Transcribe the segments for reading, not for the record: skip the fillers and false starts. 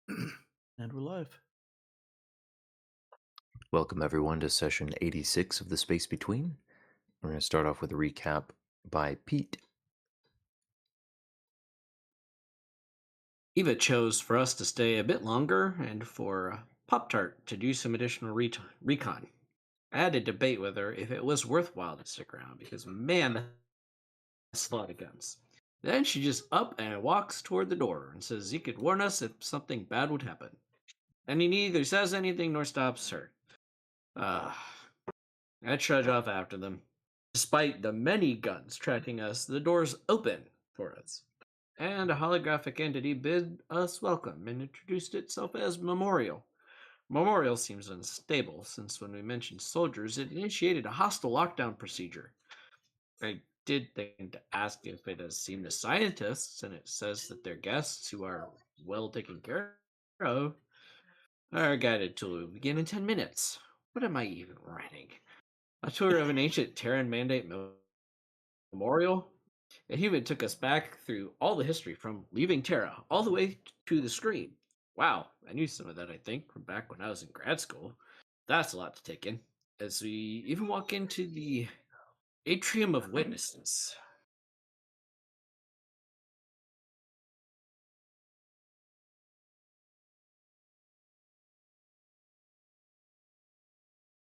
And we're live. Welcome, everyone, to session 86 of The Space Between. We're going to start off with a recap by Pete. Eva chose for us to stay a bit longer and for Pop Tart to do some additional recon. I had a debate with her if it was worthwhile to stick around because, man, that's a lot of guns. Then she just up and walks toward the door and says he could warn us if something bad would happen. And he neither says anything nor stops her. Uh, I trudge off after them. Despite the many guns tracking us, the doors open for us, and a holographic entity bid us welcome and introduced itself as Memorial. Memorial seems unstable, since when we mentioned soldiers, it initiated a hostile lockdown procedure. I did think to ask if it has seen the scientists, and it says that their guests, who are well taken care of, are guided to begin in 10 minutes. What am I even writing? A tour of an ancient Terran mandate memorial? It even took us back through all the history from leaving Terra all the way to the screen. Wow, I knew some of that, I think, from back when I was in grad school. That's a lot to take in. As we even walk into the atrium of witnesses.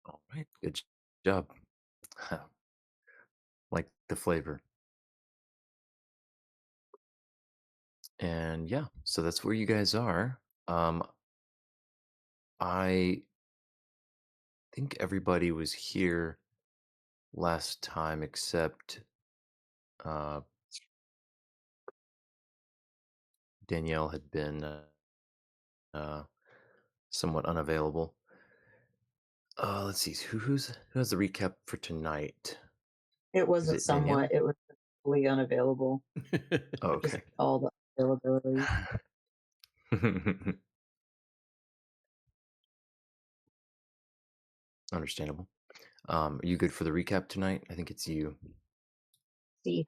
All right, good job. Like the flavor. And yeah, so that's where you guys are. I think everybody was here last time except uh, Danielle had been uh, somewhat unavailable. Let's see, who has the recap for tonight? It Is wasn't it Danielle? somewhat, it was fully unavailable, Oh, just okay. all the availability. Understandable. Are you good for the recap tonight? I think it's you. See,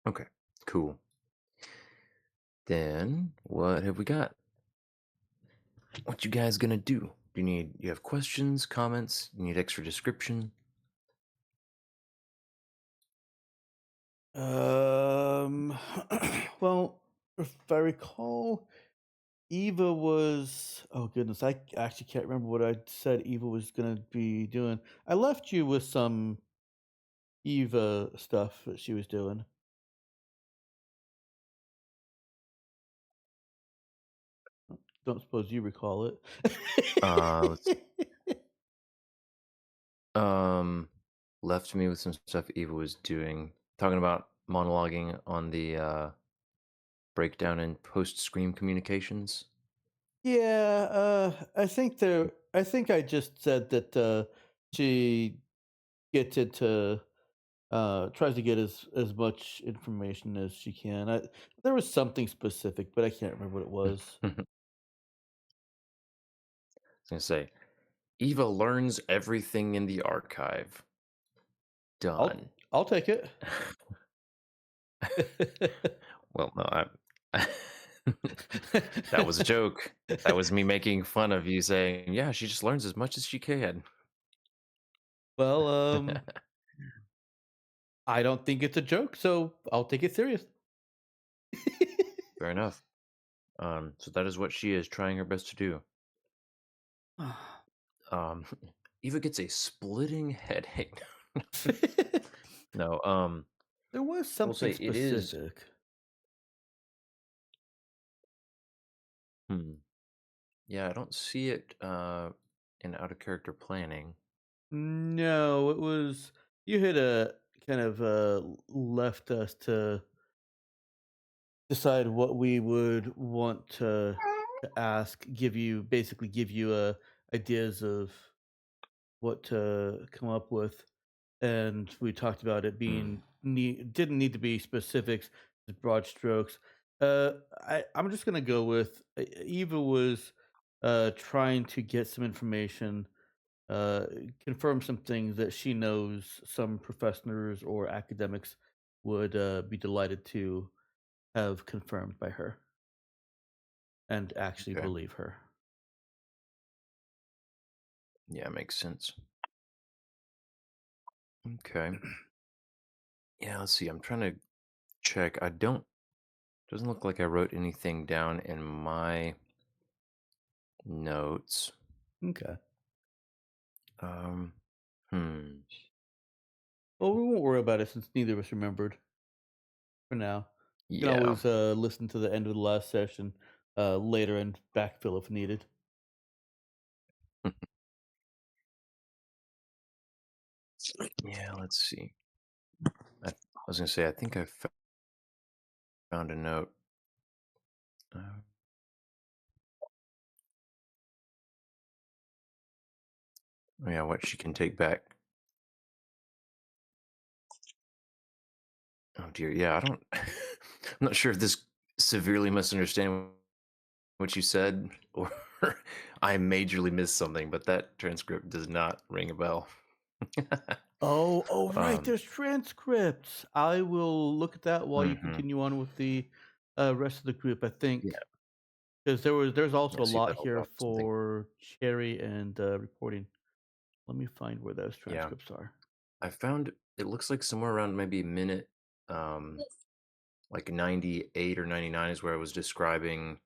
Okay, cool. Then what have we got? What you guys gonna do? You have questions, comments? You need extra description? Um, well, if I recall, Eva was. Oh goodness, I actually can't remember what I said Eva was gonna be doing. I left you with some Eva stuff that she was doing. Don't suppose you recall Let's it. um left me with some stuff Eva was doing, talking about monologuing on the breakdown in post scream communications. Yeah, I think I just said that she gets into tries to get as much information as she can. There was something specific, but I can't remember what it was. I was gonna say Eva learns everything in the archive. Done. I'll take it. Well, no, that was a joke. That was me making fun of you saying, "Yeah, she just learns as much as she can." Well, I don't think it's a joke, so I'll take it serious. Fair enough. So that is what she is trying her best to do. Um, Eva gets a splitting headache. No, There was I will say something it is. specific. Hmm. Yeah, I don't see it in out of character planning. No, it was you had kind of left us to decide what we would want to ask, give you ideas of what to come up with, and we talked about it Hmm. being didn't need to be specifics, just broad strokes. I'm just gonna go with Eva was trying to get some information, uh, confirm some things that she knows some professors or academics would be delighted to have confirmed by her. and actually Okay. believe her. Yeah, makes sense. Okay. Yeah, let's see. I'm trying to check. Doesn't look like I wrote anything down in my notes. Okay. Um, hmm. Well, we won't worry about it since neither of us remembered for now. You can Yeah. always listen to the end of the last session later and backfill if needed. Yeah, let's see. I was gonna say, I think I found a note. Uh, oh yeah, what she can take back. Oh dear. Yeah, I don't. I'm not sure if this severely misunderstanding what you said, or I majorly missed something, but that transcript does not ring a bell. Oh, right. um, There's transcripts. I will look at that while you mhm. continue on with the rest of the group. I Yeah, think because there's also yeah. a See if lot that'll here help something. for Cherry and reporting. Let me find where those Yeah, transcripts are. I found it looks like somewhere around maybe a minute, um, like 98 or 99 is where I was describing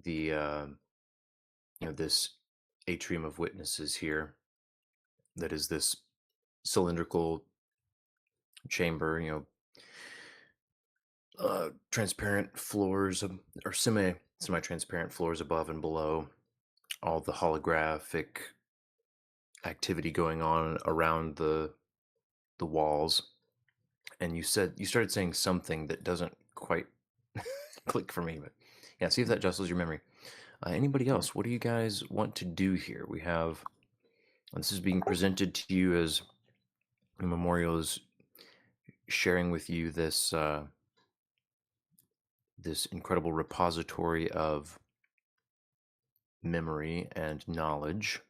the this atrium of witnesses here. That is this cylindrical chamber, transparent floors or semi transparent floors above and below, all the holographic activity going on around the walls. And you started saying something that doesn't quite click for me, but yeah, see if that jostles your memory. Anybody Yeah. else? What do you guys want to do here? This is being presented to you as Memorial is sharing with you this incredible repository of memory and knowledge.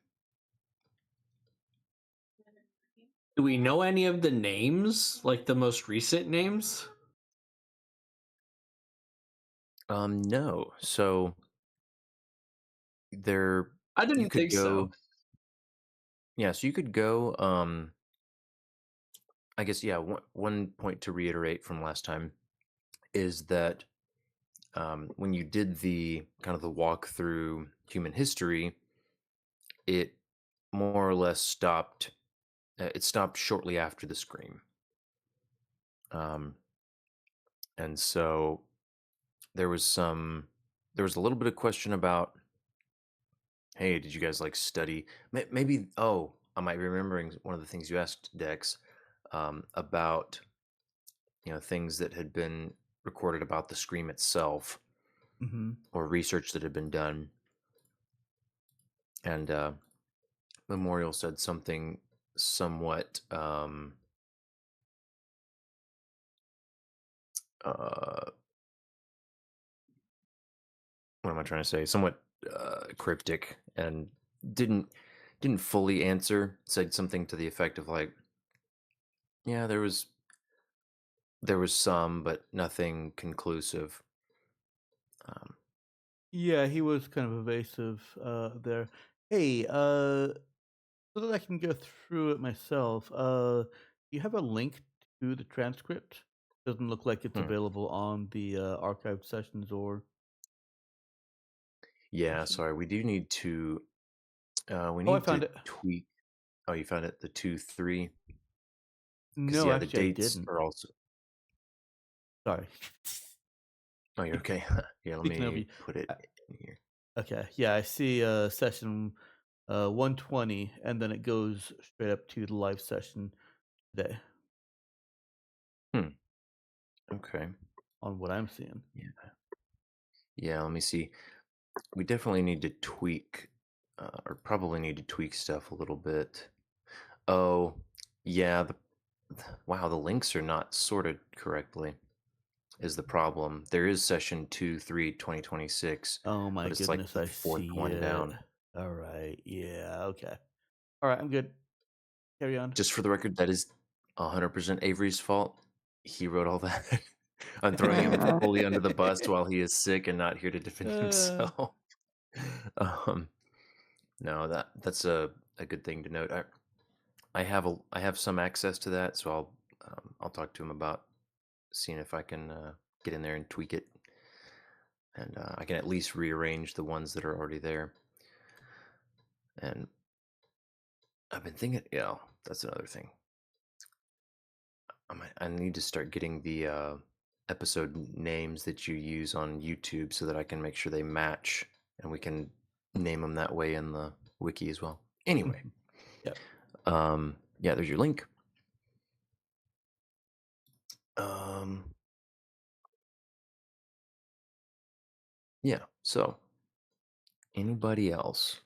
Do we know any of the names, like the most recent names? No. So there I you didn't could think so. go, yeah, so you could go, I guess, yeah, one point to reiterate from last time is that when you did the kind of the walk through human history, it more or less stopped. It stopped shortly after the scream, um, and so there was some. There was a little bit of question about, hey, did you guys like study? Maybe. Oh, I might be remembering one of the things you asked Dex about things that had been recorded about the scream itself Hmm. or research that had been done, and Memorial said something somewhat uh what am I trying to say? Somewhat cryptic, and didn't didn't fully answer. Said something to the effect of like, yeah, there was some, but nothing conclusive. Um, Yeah, he was kind of evasive there. Hey, so that I can go through it myself, do you have a link to the transcript? Doesn't look like it's hmm. available on the archived sessions or Yeah, session. sorry. We do need to. We Oh, I need found to it. tweak. Oh, you found it. The 2-3. Because No, yeah, the actually, I dates didn't. are also. Sorry. Oh, you're okay. Yeah, let Speaking of me you, put it uh, in here. okay, yeah, I see session 120, and then it goes straight up to the live session today Hmm. Okay. on what I'm seeing. Yeah. Yeah. Let me see. We definitely need to tweak, or probably need to tweak stuff a little bit. Oh, yeah. Wow, the links are not sorted correctly. Is the problem? There is session 2-3-2026, Oh my but it's like goodness, the I fourth see one it. down. All right, yeah, okay. All right, I'm good. Carry on. Just for the record, that is 100% Avery's fault. He wrote all that. I'm throwing him fully under the bus while he is sick and not here to defend Uh, himself. um, no, that's a good thing to note. I have some access to that, so I'll talk to him about seeing if I can get in there and tweak it, and I can at least rearrange the ones that are already there. And I've been thinking, yeah, that's another thing. I need to start getting the episode names that you use on YouTube so that I can make sure they match and we can name them that way in the wiki as well. Anyway, Yep. yeah, there's your link. Um, yeah. So, anybody else?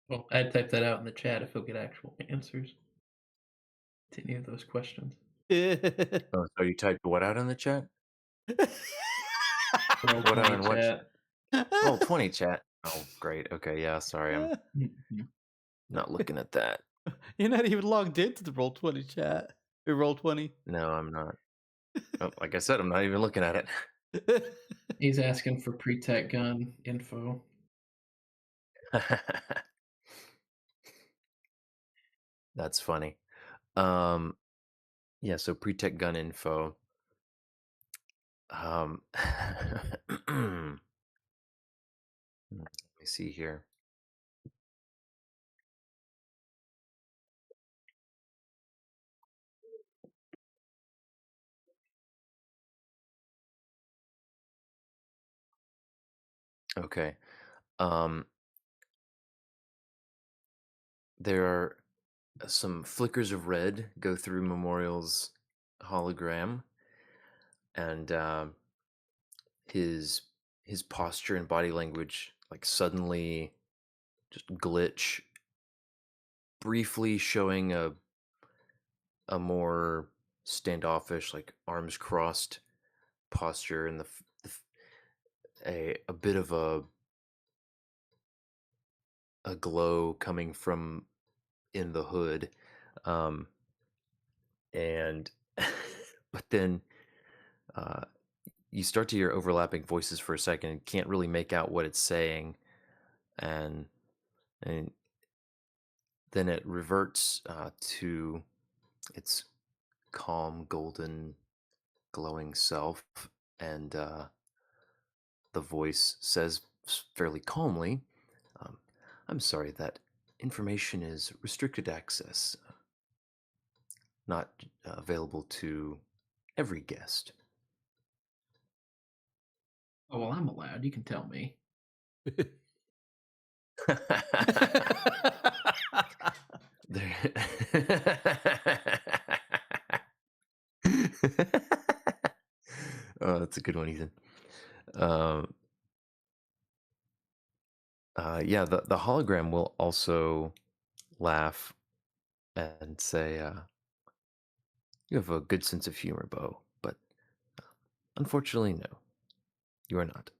Well, I'd type that out in the chat if he'll get actual answers to any of those questions. Oh, so you typed what out in the chat? Roll What out 20 in what? chat. Roll 20 chat. Oh, great. Okay, yeah. Sorry, I'm Mhm. not looking at that. You're not even logged into the Roll20 chat. Or Roll20. No, I'm not. Oh, like I said, I'm not even looking at it. He's asking for pre-tech gun info. That's funny. Yeah, so pre-tech gun info. Let me see here. Okay. Um, there are some flickers of red go through Memorial's hologram, and his his posture and body language like suddenly just glitch, briefly showing a more standoffish, like arms crossed posture, and a bit of a glow coming from in the hood, um, and but then uh, you start to hear overlapping voices for a second and can't really make out what it's saying, and and then it reverts to its calm, golden, glowing self, and the voice says fairly calmly, um, "I'm sorry that information is restricted access, not available to every guest." Oh, well, I'm allowed. You can tell me. Oh, that's a good one, Ethan. Um, yeah, the hologram will also laugh and say, "You have a good sense of humor, Bo, but unfortunately, no, you are not."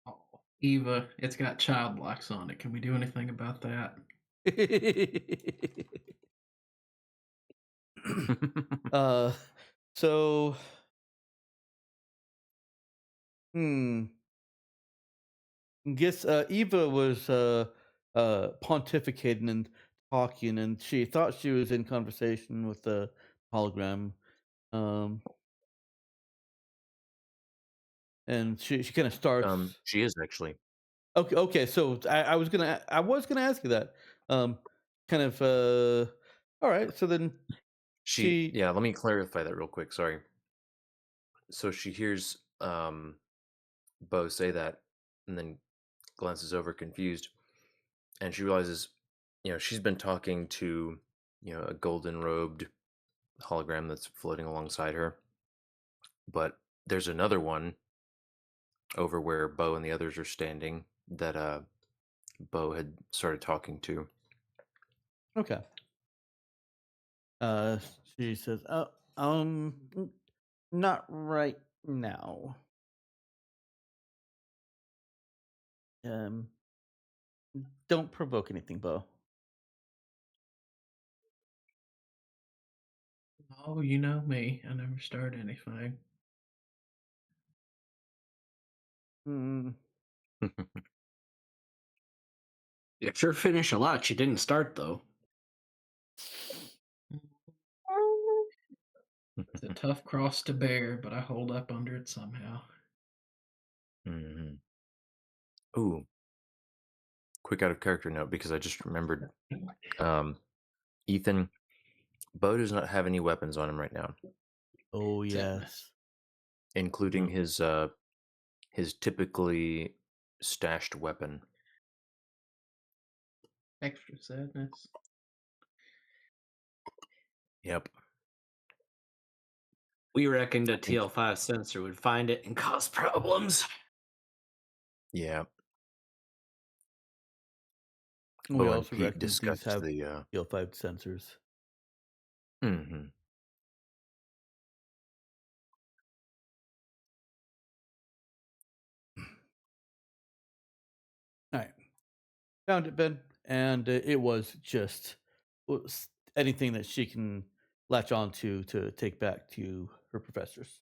Oh, Eva, it's got child locks on it. Can we do anything about that? uh, so, hmm. Guess Eva was pontificating and talking, and she thought she was in conversation with the hologram. Um, and she kind of starts. She is actually. Okay. So I was gonna ask you that. Um, kind of. All right. So then she. Yeah, let me clarify that real quick. Sorry. So she hears Bo say that, and then glances over confused, and she realizes, she's been talking to, a golden robed hologram that's floating alongside her, but there's another one over where Bo and the others are standing that Bo had started talking to. Okay. She says, not right now. Um, don't provoke anything, Bo. Oh, you know me. I never start anything. Mm, You sure finish a lot you didn't start, though. It's a tough cross to bear, but I hold up under it somehow. Mhm. Ooh, quick out of character note because I just remembered. Ethan, Bo does not have any weapons on him right now, oh Sadness. yes. including Mm. his typically stashed weapon. Extra sadness. Yep. We reckoned a think- TL5 sensor would find it and cause problems. Yeah. We Bo and also Pete reckon these discussed have the. PL5 sensors. Mhm. All right, found it, Ben, and it was just anything that she can latch on to take back to her professors.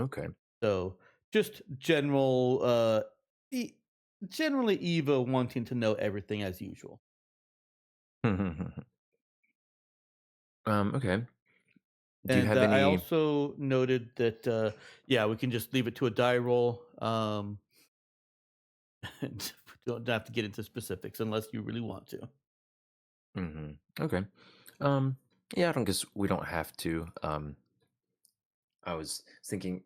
Okay. So just generally Eva wanting to know everything as usual. Okay. Do you And have I any? also noted that yeah, we can just leave it to a die roll. And we don't have to get into specifics unless you really want to. Okay. Yeah, I don't guess we don't have to. I was thinking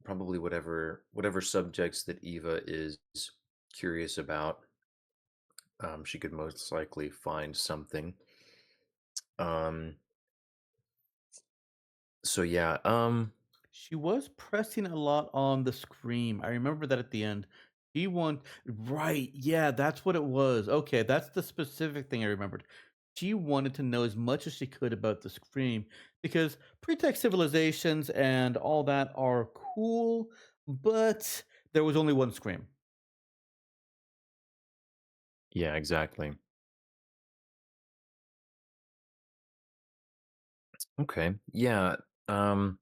probably whatever subjects that Eva is curious about, she could most likely find something. Um. So yeah. She was pressing a lot on the scream. I remember that at the end. She want right, yeah, that's what it was. Okay, that's the specific thing I remembered. She wanted to know as much as she could about the scream because pretext civilizations and all that are cool, but there was only one scream. Yeah. Exactly. Okay. Yeah. Um.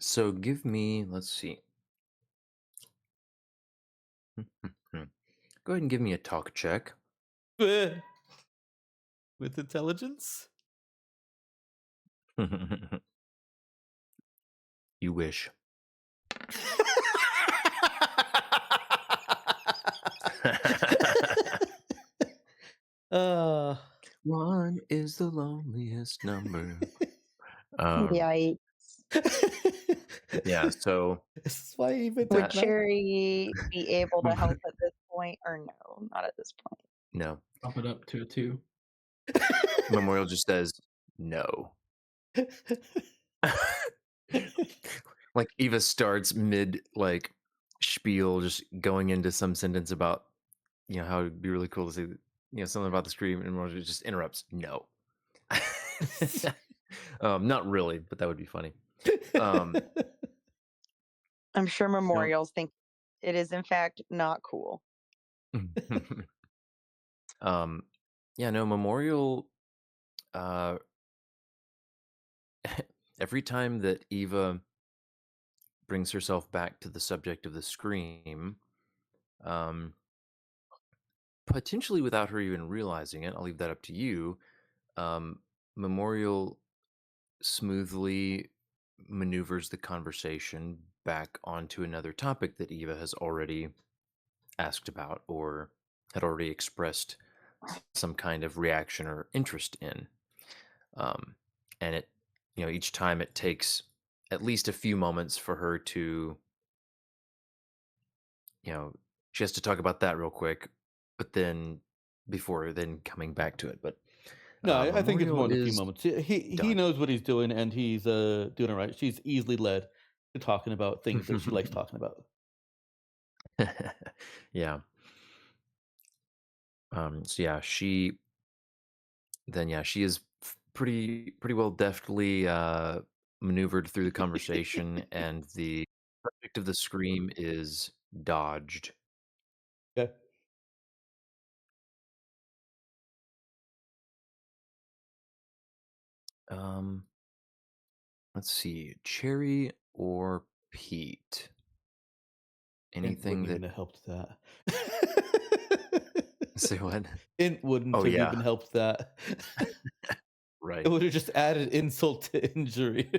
So give me. Let's see. Go ahead and give me a talk check. With intelligence? You wish. uh One is the loneliest number. Um. Yikes. Yeah. So This is why I even Would took that. Cherry be able to help at this point, or no? Not at this point. No. Bump it up to a 2. Memorial just says no. Like Eva starts mid like spiel, just going into some sentence about how it'd be really cool to see something about the scream, and Memorial just interrupts. No. Not really, but that would be funny. Um, I'm sure no. memorials think it is in fact not cool. Yeah, no, Memorial. Every time that Eva brings herself back to the subject of the scream, um, potentially without her even realizing it, I'll leave that up to you. Memorial smoothly maneuvers the conversation back onto another topic that Eva has already asked about or had already expressed some kind of reaction or interest in. And it, each time it takes at least a few moments for her to, she has to talk about that real quick, but then before then coming back to it. But No, I think it's Memorial more than a few is moments. He done. knows what he's doing, and he's doing it right. She's easily led to talking about things that she likes talking about. Yeah. So yeah, she is pretty well deftly maneuvered through the conversation, and the subject of the scream is dodged. Okay. Um, let's see, Cherry or Pete? Int Anything wouldn't that even have helped that. say what? Int wouldn't Oh have yeah, even helped that. It right. would have just added insult to injury.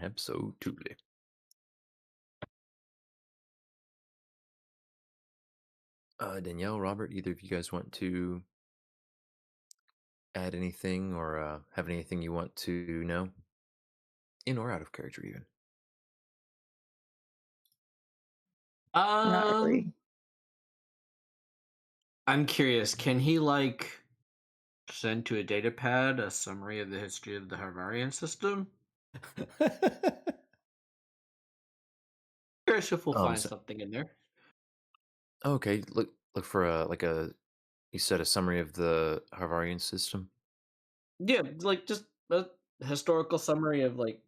Absolutely. Danielle, Robert, either of you guys want to add anything or have anything you want to know, in or out of character, even? Not Um, really. I'm curious. Can he like send to a data pad a summary of the history of the Harvarian system? Curious if we'll find So, something in there. okay, look for a you said a summary of the Harvarian system. Yeah, like just a historical summary of like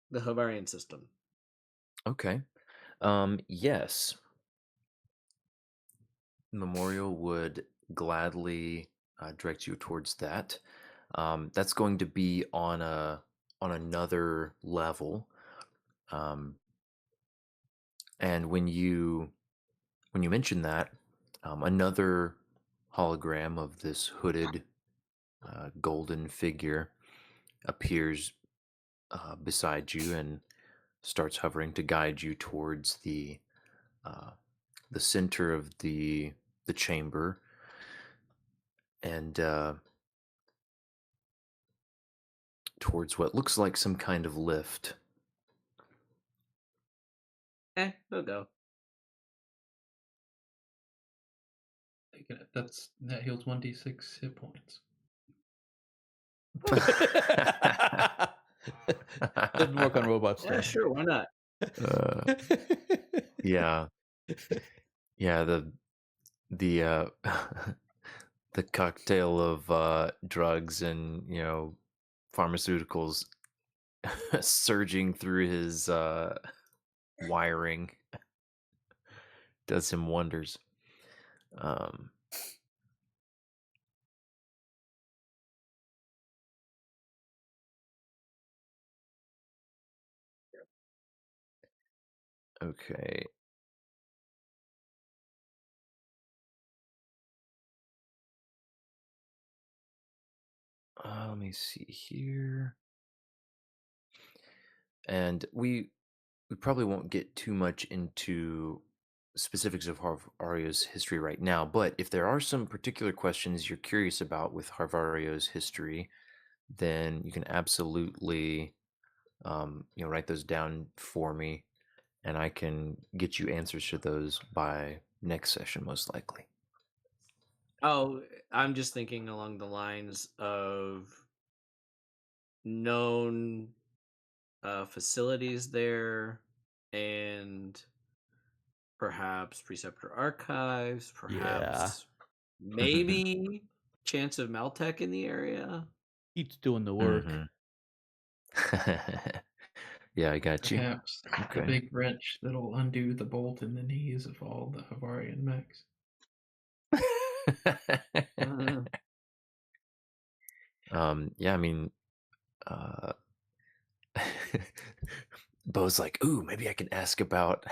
the Harvarian system. Okay. Yes, Memorial would gladly direct you towards that. That's going to be on another level. Um, and when you mention that, another hologram of this hooded golden figure appears beside you and starts hovering to guide you towards uh, the center of the chamber, and towards what looks like some kind of lift. We'll go. Taking it. That heals 1d6 hit points. Doesn't work on robots Yeah, though. sure, why not? Yeah, yeah. The the cocktail of drugs and pharmaceuticals surging through his wiring does him wonders. Um, okay. Let me see here. And we probably won't get too much into specifics of Harvario's history right now, but if there are some particular questions you're curious about with Harvario's history, then you can absolutely write those down for me, and I can get you answers to those by next session, most likely. Oh, I'm just thinking along the lines of known facilities there and perhaps preceptor archives, Yeah. perhaps maybe chance of Maltech in the area. He's doing the work. Mhm. Yeah, I got you. Perhaps the Okay. big wrench that'll undo the bolt in the knees of all the Havarian mechs. Mhm. Yeah, I mean, uh, Bo's like, ooh, maybe I can ask about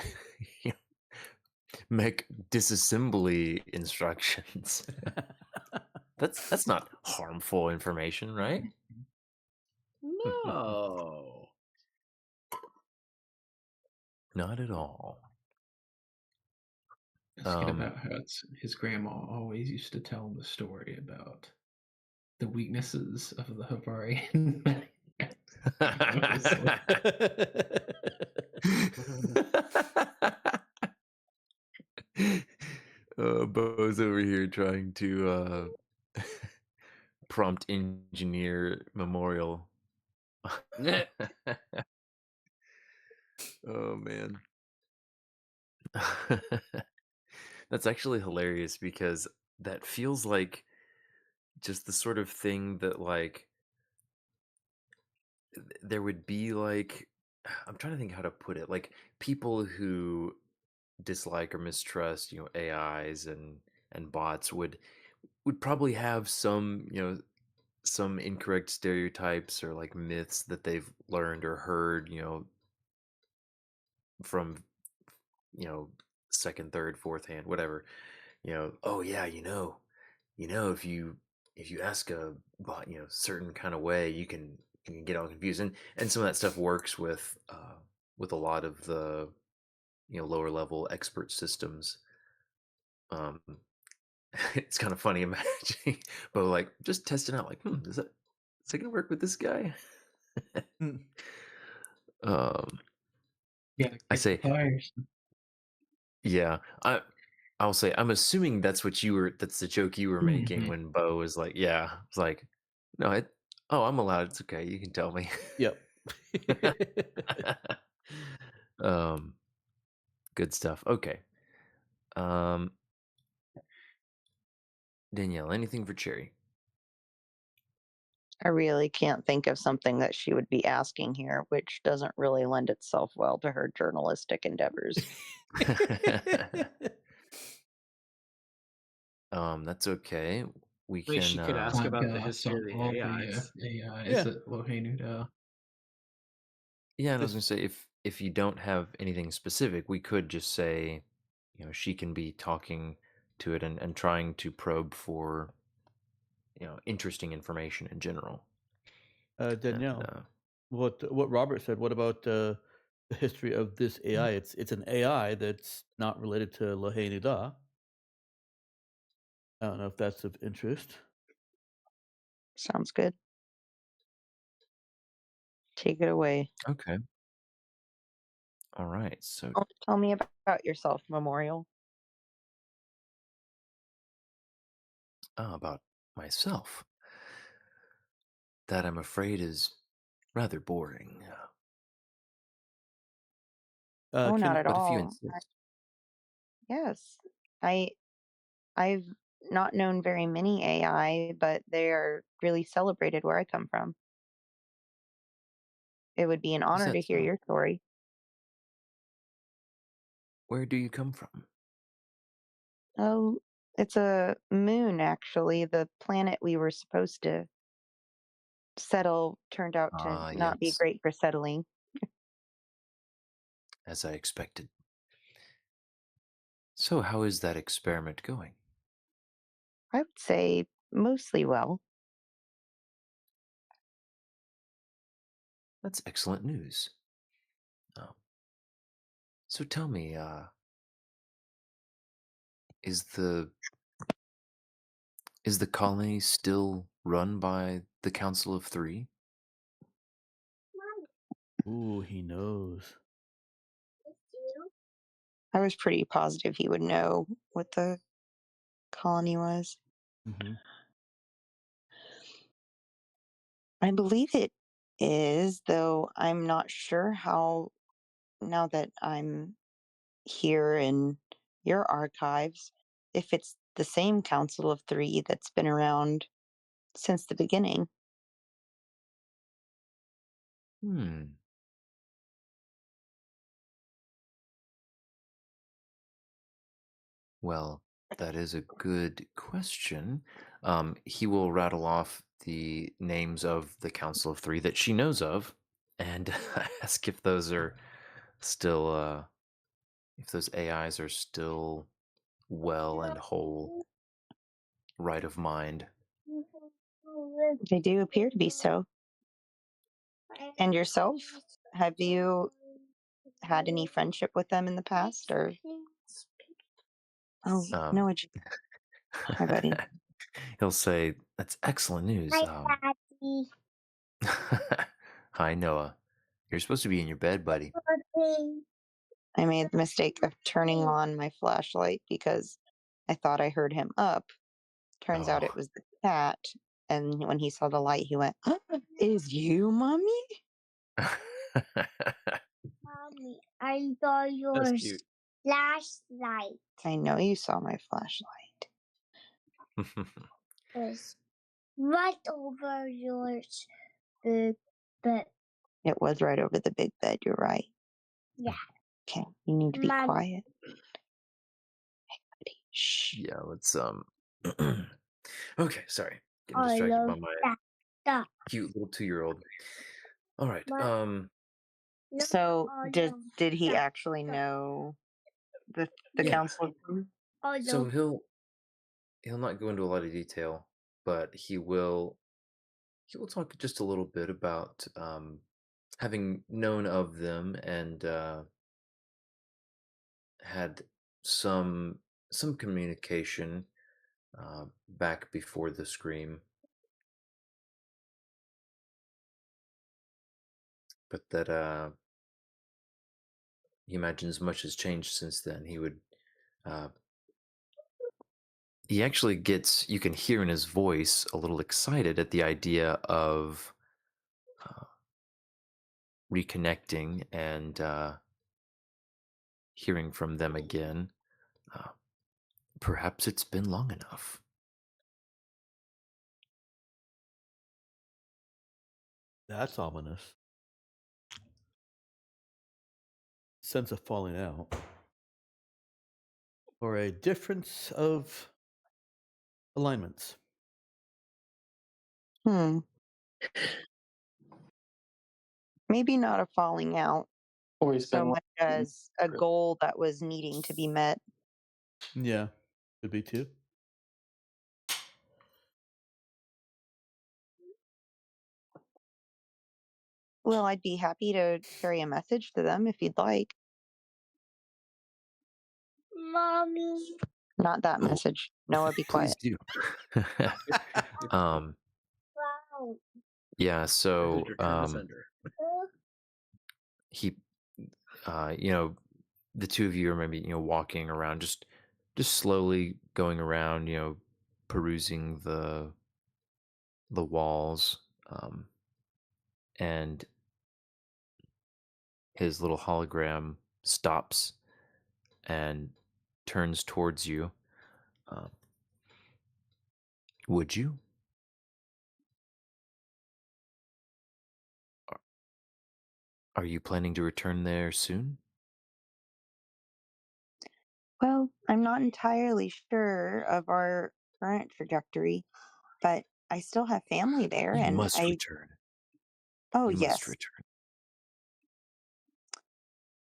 mech disassembly instructions. That's not harmful information, right? No. Not at all. Asking about how his grandma always used to tell him the story about the weaknesses of the Havarian mech. Bo's over here trying to prompt engineer Memorial. Oh man. That's actually hilarious because that feels like just the sort of thing that like there would be like I'm trying to think how to put it. Like people who dislike or mistrust, AIs and bots would probably have some, some incorrect stereotypes or like myths that they've learned or heard, from, you know, second, third, fourth hand, whatever. Oh yeah, if you ask a certain kind of way, you can get all confused, and some of that stuff works with a lot of the lower level expert systems. Um, it's kind of funny imagining, but like just testing out, like, is that gonna work with this guy? Mm. Um, Yeah, I kick the say, tires. yeah, I'll say, I'm assuming that's the joke you were making Mhm. when Bo was like, yeah, it's like, no, oh, I'm allowed. It's okay. You can tell me. Yep. um, Good stuff. Okay. Um, Danielle, anything for Cherry? I really can't think of something that she would be asking here, which doesn't really lend itself well to her journalistic endeavors. That's okay. We Maybe can, she could ask Like, about the history some of the of the AIs. AIs Yeah. at Lohanuda. yeah, and I was gonna Just say, if you don't have anything specific, we could just say, she can be talking to it and trying to probe for, interesting information in general. And Danielle, what Robert said. What about the history of this AI? It's an AI that's not related to Lohe Nida. I don't know if that's of interest. Sounds good. Take it away. okay, all right. So, Tell me about yourself, Memorial. about myself, that I'm afraid is rather boring. Oh, not Can at But if you all. insist, Yes. I I've not known very many AI, but they are really celebrated where I come from. It would be an is honor to that hear so? your story. Where do you come from? Oh, it's a moon, actually. The planet we were supposed to settle turned out to Ah, not be yes, great for settling. as I expected. So, how is that experiment going? I would say mostly well. That's excellent news. Oh, so tell me, is the is the colony still run by the Council of Three? Ooh, he knows. I was pretty positive he would know what the colony was. Hmm. I believe it is, though I'm not sure how, now that I'm here in your archives, if it's the same Council of Three that's been around since the beginning. Hmm. Well, that is a good question. He will rattle off the names of the Council of Three that she knows of, and ask if those are still, if those AIs are still well and whole, right of mind. They do appear to be so. And yourself? Have you had any friendship with them in the past, or? Oh, Um, no, hi, buddy. he'll say, "That's excellent news." Hi, Noah. You're supposed to be in your bed, buddy. I made the mistake of turning on my flashlight because I thought I heard him up. Turns out it Oh. was the cat. And when he saw the light, he went, "Is you, mommy?" Mommy, I saw your That's cute. flashlight. I know you saw my flashlight. Was right over yours, big bed. It was right over the big bed. You're right. Yeah. Okay, you need to be Mom. quiet. Shh. Yeah, let's Okay, sorry. Getting I distracted by love my that. cute little 2-year-old. All right. No, So I did love did he that. actually know the Yeah. council? I So love he'll not go into a lot of detail, but he will talk just a little bit about having known of them and had some communication back before the scream, but that he imagines much has changed since then. Uh, he actually gets, you can hear in his voice, a little excited at the idea of uh, reconnecting and hearing from them again. Uh, Perhaps it's been long enough. That's ominous. Sense of falling out. Or a difference of alignments. Maybe not a falling out Or he's so been much as a goal that was needing to be met. Yeah, could be too. Well, I'd be happy to carry a message to them if you'd like. Mommy. Not that Oh, message. Noah, be please quiet. do. Wow. Yeah, so Visitor turn to sender. he the two of you are maybe walking around, just slowly going around, perusing the walls, and his little hologram stops and turns towards you. um, would you are you planning to return there soon? Well, I'm not entirely sure of our current trajectory, but I still have family there, You and must return. oh, You must yes, return.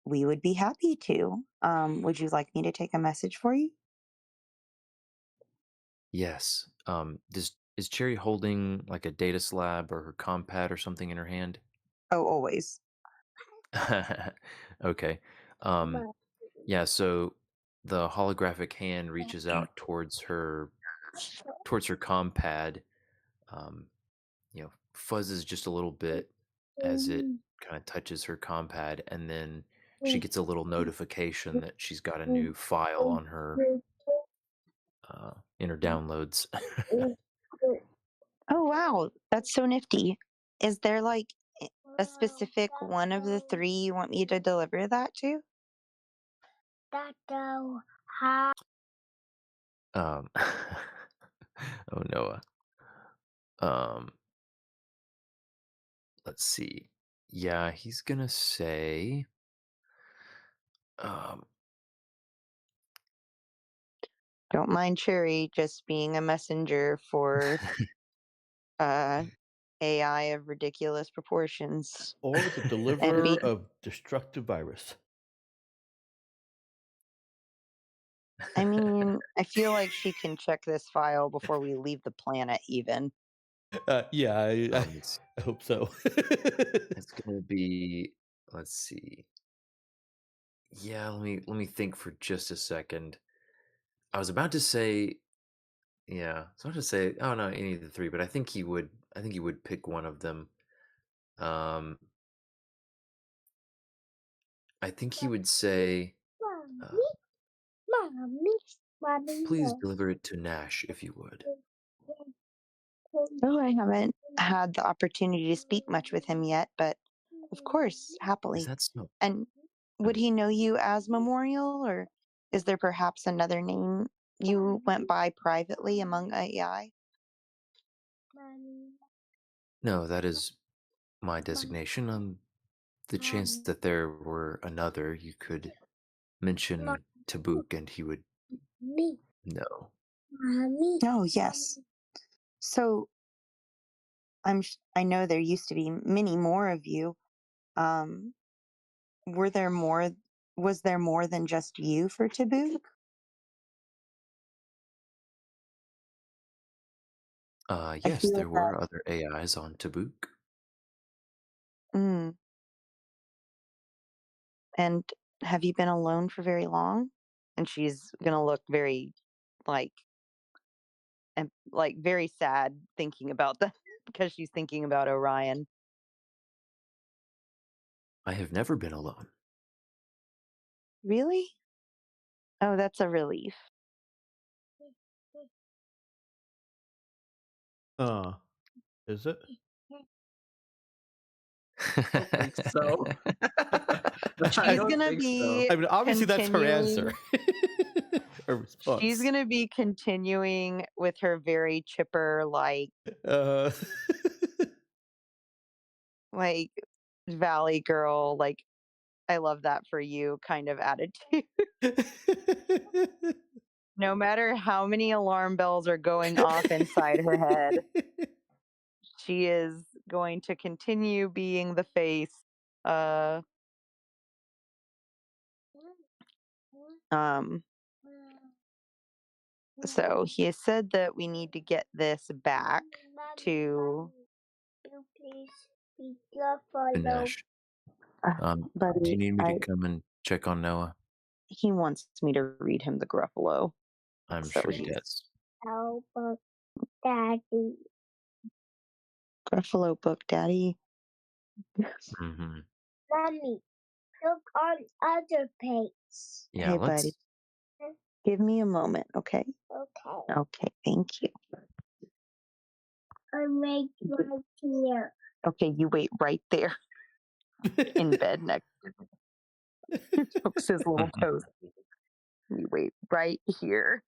we would be happy to. Would you like me to take a message for you? Yes. Is Cherry holding like a data slab or her compad or something in her hand? Oh, always. Okay. Um, yeah, so the holographic hand reaches out towards her compad, um, fuzzes just a little bit as it kind of touches her compad, and then she gets a little notification that she's got a new file on her in her downloads. Oh, wow. That's so nifty. Is there like a specific one of the three you want me to deliver that to? Tato. Ha. um, oh Noah. Um, let's see. Yeah, he's gonna say, um, Don't mind Cherry just being a messenger for uh AI of ridiculous proportions. Or the And deliverer be of destructive virus. I mean, I feel like she can check this file before we leave the planet even. Yeah, it's I hope so. it's gonna be, let's see. Yeah, let me think for just a second. I was about to say, yeah, I was about to say, oh no, any of the three, but I think he would pick one of them. Um, I think he would say, uh, Mommy. Mommy. please deliver it to Nash if you would. Oh, I haven't had the opportunity to speak much with him yet, but of course, Is happily. that so? And would he know you as Memorial, or is there perhaps another name you went by privately among AI? Mommy. No, that is my designation. On the chance that there were another, you could mention Tabuk and he would Me. know. Mommy. Oh, yes. So I know there used to be many more of you. Um, were there more? Was there more than just you for Taboo? I Yes, feel there that. were other AIs on Tabuk. Mm, and have you been alone for very long? And she's gonna look very like and like very sad thinking about that because she's thinking about Orion. I have never been alone. Really? Oh, that's a relief. Is it? I don't think so. I She's don't gonna think so. be I mean, obviously that's her answer. Her she's response. gonna be continuing with her very chipper, Uh, like Valley girl, like I love that for you kind of attitude. No matter how many alarm bells are going off inside her head, she is going to continue being the face. Uh, um, so he has said that we need to get this back to You please be careful. Dinesh, do buddy. you need me to come and check on Noah? He wants me to read him the Gruffalo. I'm So sure he he's does. Help Daddy. Gruffalo book, Daddy. Hmm. Mommy, look on other page. Yeah, Hey, let's. buddy. Give me a moment, okay? Okay. Okay, thank you. I make right here. Okay, you wait right there in bed next. Hooks his little toes. You wait right here.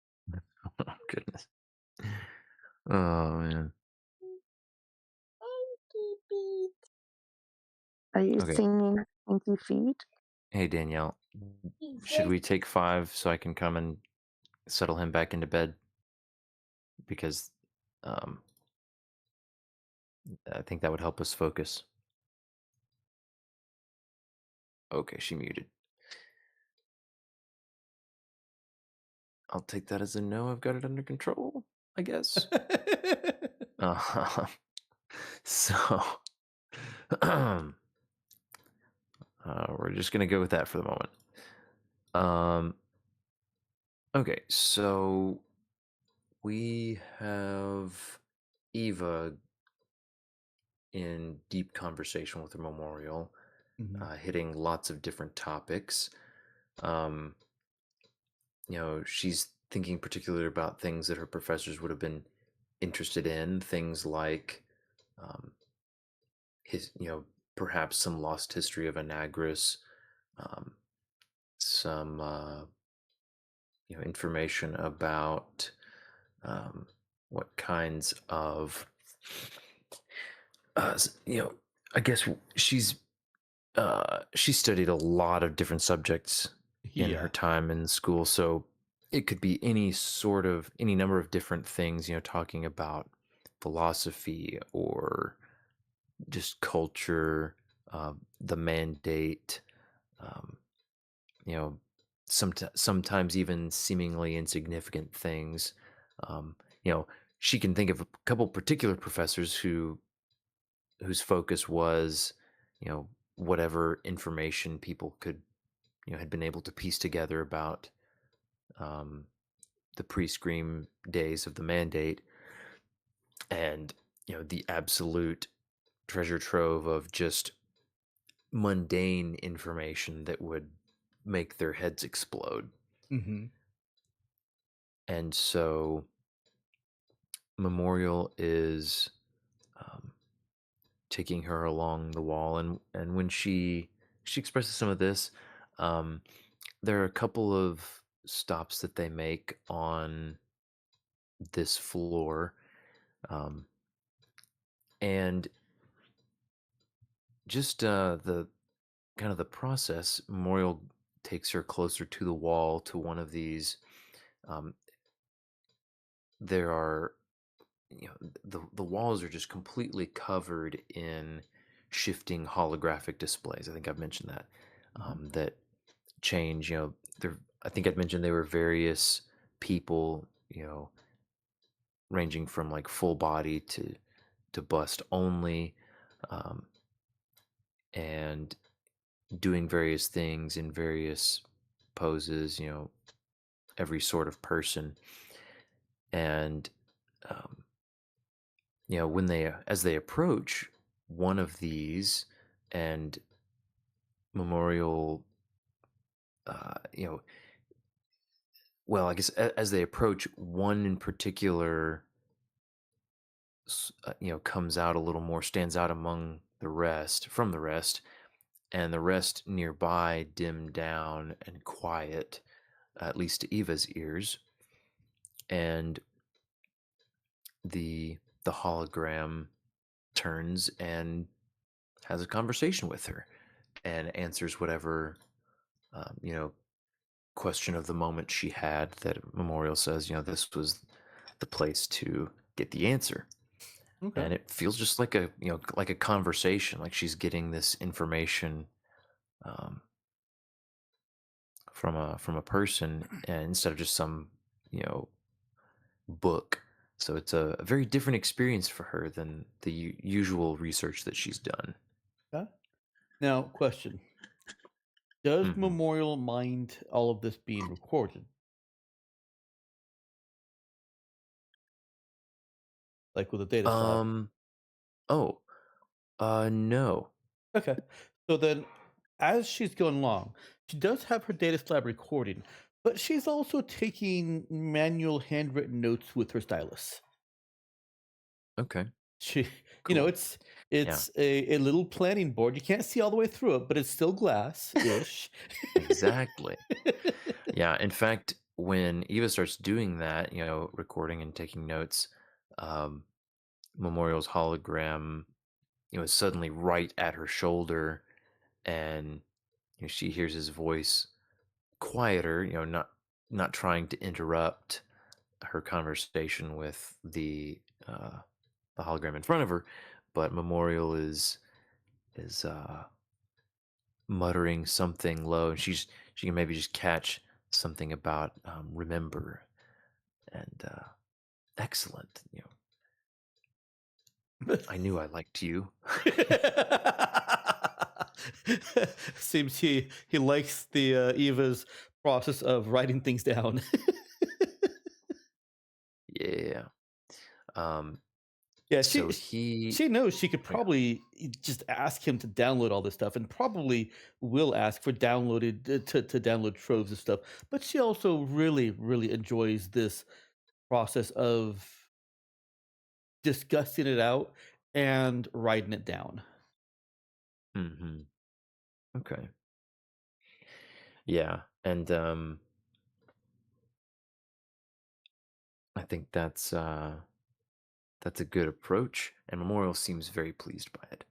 Oh, goodness. Oh, man. Thank you, Are you Okay. singing Stinky Feet? Hey, Danielle. Pete. Should we take 5 so I can come and settle him back into bed? Because um, I think that would help us focus. Okay, she muted. I'll take that as a no. I've got it under control, I guess. So, we're just gonna go with that for the moment. Okay, so we have Eva in deep conversation with the memorial, Mhm. hitting lots of different topics. Um, she's thinking particularly about things that her professors would have been interested in, things like um, perhaps some lost history of Anagris, um, some, information about what kinds of, uh, s- you know, I guess she studied a lot of different subjects in her Yeah. time in school, so it could be any number of different things, talking about philosophy or just culture, the mandate, um, you know, sometimes even seemingly insignificant things. Um, you know, she can think of a couple particular professors whose focus was, whatever information people could, had been able to piece together about um, the pre-scream days of the mandate, and the absolute treasure trove of just mundane information that would make their heads explode. Mhm. And so Memorial is um, taking her along the wall, and when she expresses some of this, um, there are a couple of stops that they make on this floor, um, and just the kind of the process. Memorial takes her closer to the wall to one of these. Um, there are, the walls are just completely covered in shifting holographic displays. I think I've mentioned that, Mhm. that change. There. I think I'd mentioned they were various people. Ranging from like full body to bust only, um, and doing various things in various poses. Every sort of person, and um, when they as they approach one of these, and Memorial, you know, well, I guess as they approach one in particular, comes out a little more, stands out among the rest, from the rest, and the rest nearby dim down and quiet, at least to Eva's ears, and the hologram turns and has a conversation with her and answers whatever you know question of the moment she had, that Memorial says, this was the place to get the answer. Okay. And it feels just like a conversation, like she's getting this information um, from a person, and instead of just some you know book. So it's a very different experience for her than the usual research that she's done. Okay. Now, question: does Hmm. Memorial mind all of this being recorded, like with a data slab? um oh no. Okay. So then, as she's going along, she does have her data slab recording, but she's also taking manual handwritten notes with her stylus. Okay, She, cool. it's Yeah, a little planning board. You can't see all the way through it, but it's still glass-ish. exactly. Yeah, in fact, when Eva starts doing that, recording and taking notes, um, Memorial's hologram, is suddenly right at her shoulder, and she hears his voice quieter, not trying to interrupt her conversation with the hologram in front of her, but Memorial is muttering something low, and she can maybe just catch something about remember, and excellent. I knew I liked you. Seems he likes the Eva's process of writing things down. Yeah. Um. Yeah, So he. she knows she could Yeah. probably just ask him to download all this stuff, and probably will ask for downloaded to download troves of stuff. But she also really really enjoys this process of discussing it out and writing it down. Hmm. Okay. Yeah, and I think that's a good approach, and Memorial seems very pleased by it.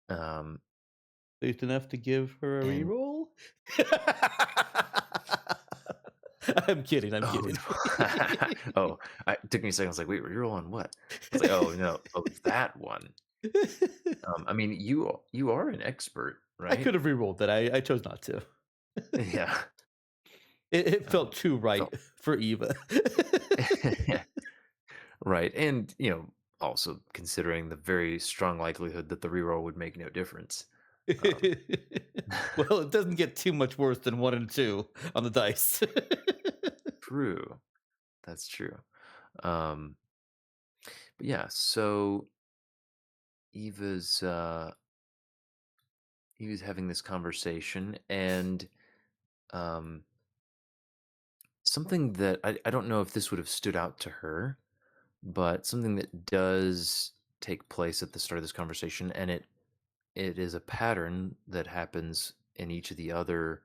Um. Pleased enough to give her a And reroll. I'm kidding. I'm oh kidding. no. Oh, it took me a second. I was like, wait, you're on what? I was like, oh no, oh that one. I mean, you are an expert, I right? could have re-rolled that. I chose not to. Yeah. It felt too right Felt for Eva. right, and also considering the very strong likelihood that the reroll would make no difference. Um, Well, it doesn't get too much worse than 1 and 2 on the dice. true, that's true. Um, but yeah, so Eva's Eva's having this conversation, and um, something that I don't know if this would have stood out to her, but something that does take place at the start of this conversation, and it is a pattern that happens in each of the other,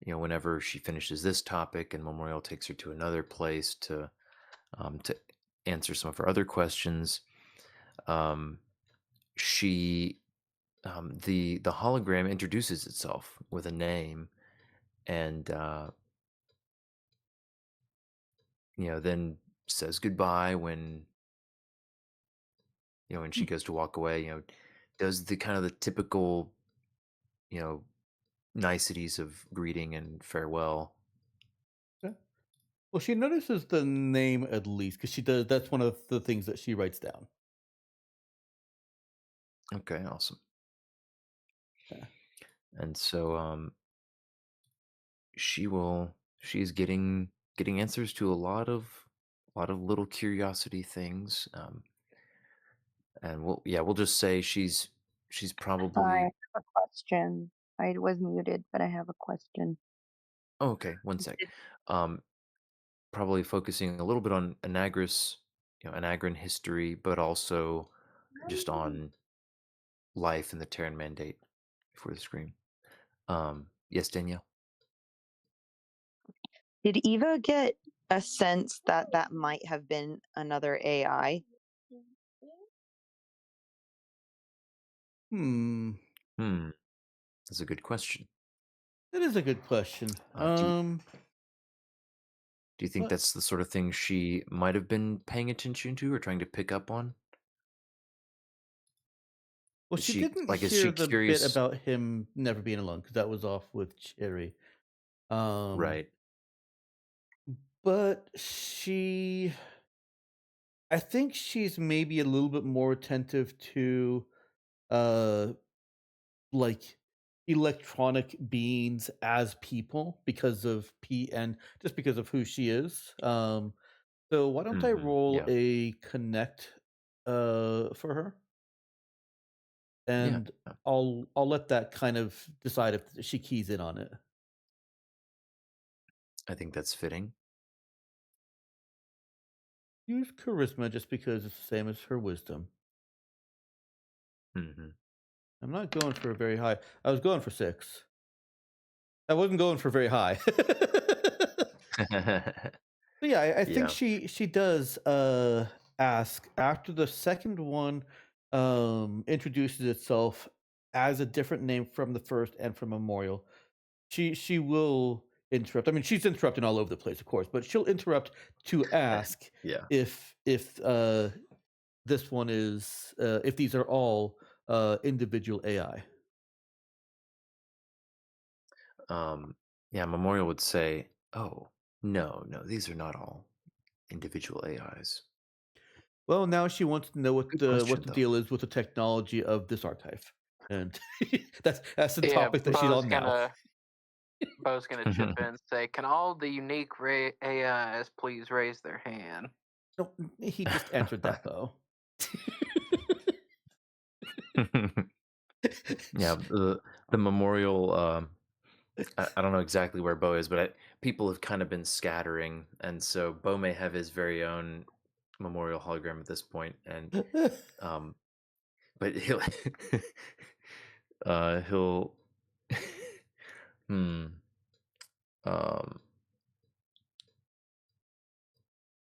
whenever she finishes this topic and Memorial takes her to another place to answer some of her other questions. um she the hologram introduces itself with a name, and then says goodbye when when she goes to walk away. Does the kind of the typical you know niceties of greeting and farewell. Okay. Well, she notices the name at least because she does. That's one of the things that she writes down. Okay, awesome. Yeah. And so she's getting answers to a lot of little curiosity things. And we'll just say she's I probably. have a question. I was muted, but I have a question. Oh, okay, one sec. Did- Um, Probably focusing a little bit on Anagran history, but also just on life and the Terran Mandate before the screen. Yes, Danielle. Did Eva get a sense that that might have been another AI? Hmm. Hmm, that's a good question. That is a good question. Do you think What? that's the sort of thing she might have been paying attention to or trying to pick up on? Well, Is she she didn't like is hear she the bit curious? about him never being alone because that was off with Cherry. Um, Right. but I think she's maybe a little bit more attentive to, uh, like electronic beings as people because of P and just because of who she is. So why don't I roll Yeah. a connect, for her, Yeah. and I'll let that kind of decide if she keys in on it. I think that's fitting. Use charisma just because it's the same as her wisdom. hmm I'm not going for a very high. I was going for 6. I wasn't going for very high. But yeah, I think Yeah. she does ask after the second one introduces itself as a different name from the first and from Memorial. She will interrupt. I mean, she's interrupting all over the place, of course, but she'll interrupt to ask Yeah. if this one is if these are all individual AI. Yeah, Memorial would say, "Oh, no, no, these are not all individual AIs." Well, now she wants to know Good question what the though. deal is with the technology of this archive, and that's the Yeah, topic that she's on now. Bo's gonna chip in and say, "Can all the unique AIs please raise their hand?" No, he just answered that though. Yeah, the Memorial I don't know exactly where Bo is, but people have kind of been scattering, and so Bo may have his very own Memorial hologram at this point, and um, but he'll hmm um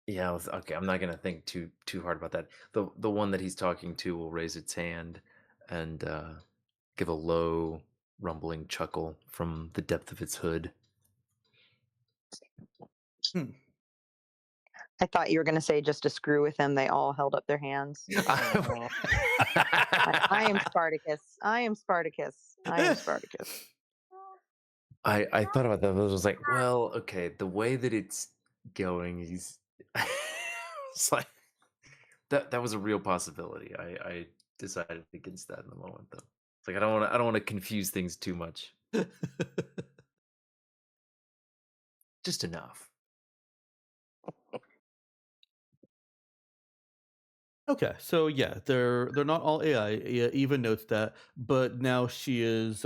yeah okay, I'm not gonna think too hard about that. The one that he's talking to will raise its hand and give a low rumbling chuckle from the depth of its hood. Hmm. I thought you were going to say just to screw with them, they all held up their hands. I am Spartacus. I am Spartacus. I am Spartacus. I thought about that. But I was like, well, okay, the way that it's going, he's. It's like that was a real possibility. I decided against that in the moment, though. It's like I don't want to confuse things too much. Just enough. Okay, so yeah, they're not all AI. Yeah, Eva notes that, but now she is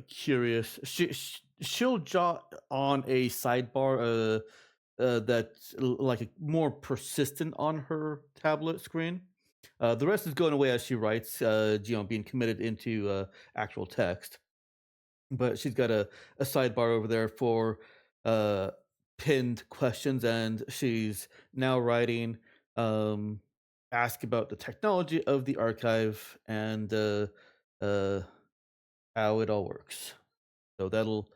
curious. She'll jot on a sidebar that's like more persistent on her tablet screen. The rest is going away as she writes, being committed into actual text. But she's got a sidebar over there for uh, pinned questions, and she's now writing um, ask about the technology of the archive and uh, how it all works. So that'll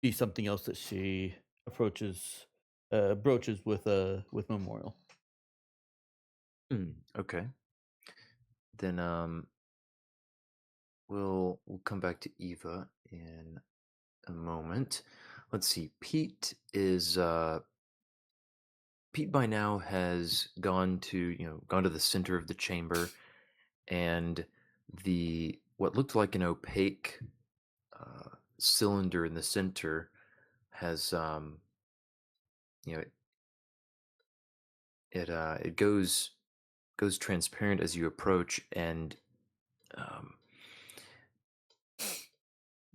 be something else that she approaches brooches with Memorial. Okay. Then we'll come back to Eva in a moment. Let's see. Pete by now has gone to the center of the chamber, and the what looked like an opaque cylinder in the center has you know it goes transparent as you approach, and um,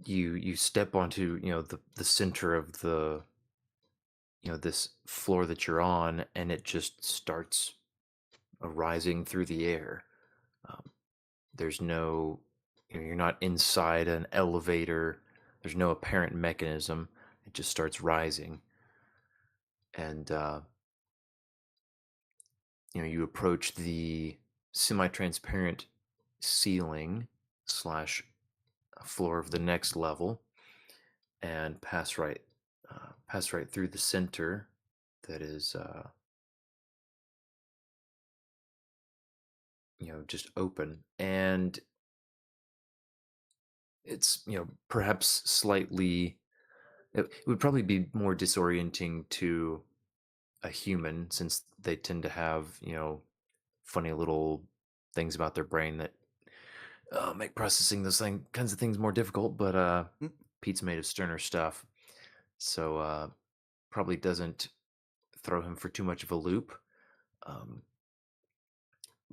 you step onto the center of the this floor that you're on, and it just starts rising through the air. Um, there's no, you're not inside an elevator. There's no apparent mechanism. It just starts rising, and you approach the semi-transparent ceiling slash floor of the next level, and pass right through the center that is just open, and it's perhaps slightly, it would probably be more disorienting to a human, since they tend to have funny little things about their brain that make processing those kinds of things more difficult. But Pete's made of sterner stuff, so probably doesn't throw him for too much of a loop.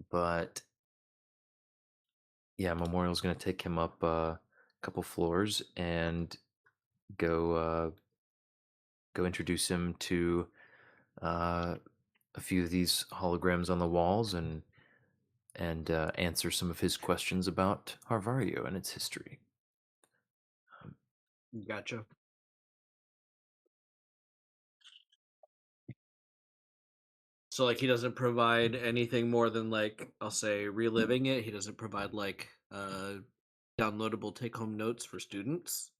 But yeah, Memorial's going to take him up a couple floors and go introduce him to a few of these holograms on the walls, and answer some of his questions about Harvario and its history. Gotcha. So like he doesn't provide anything more than, like, I'll say, reliving it. He doesn't provide like downloadable take-home notes for students.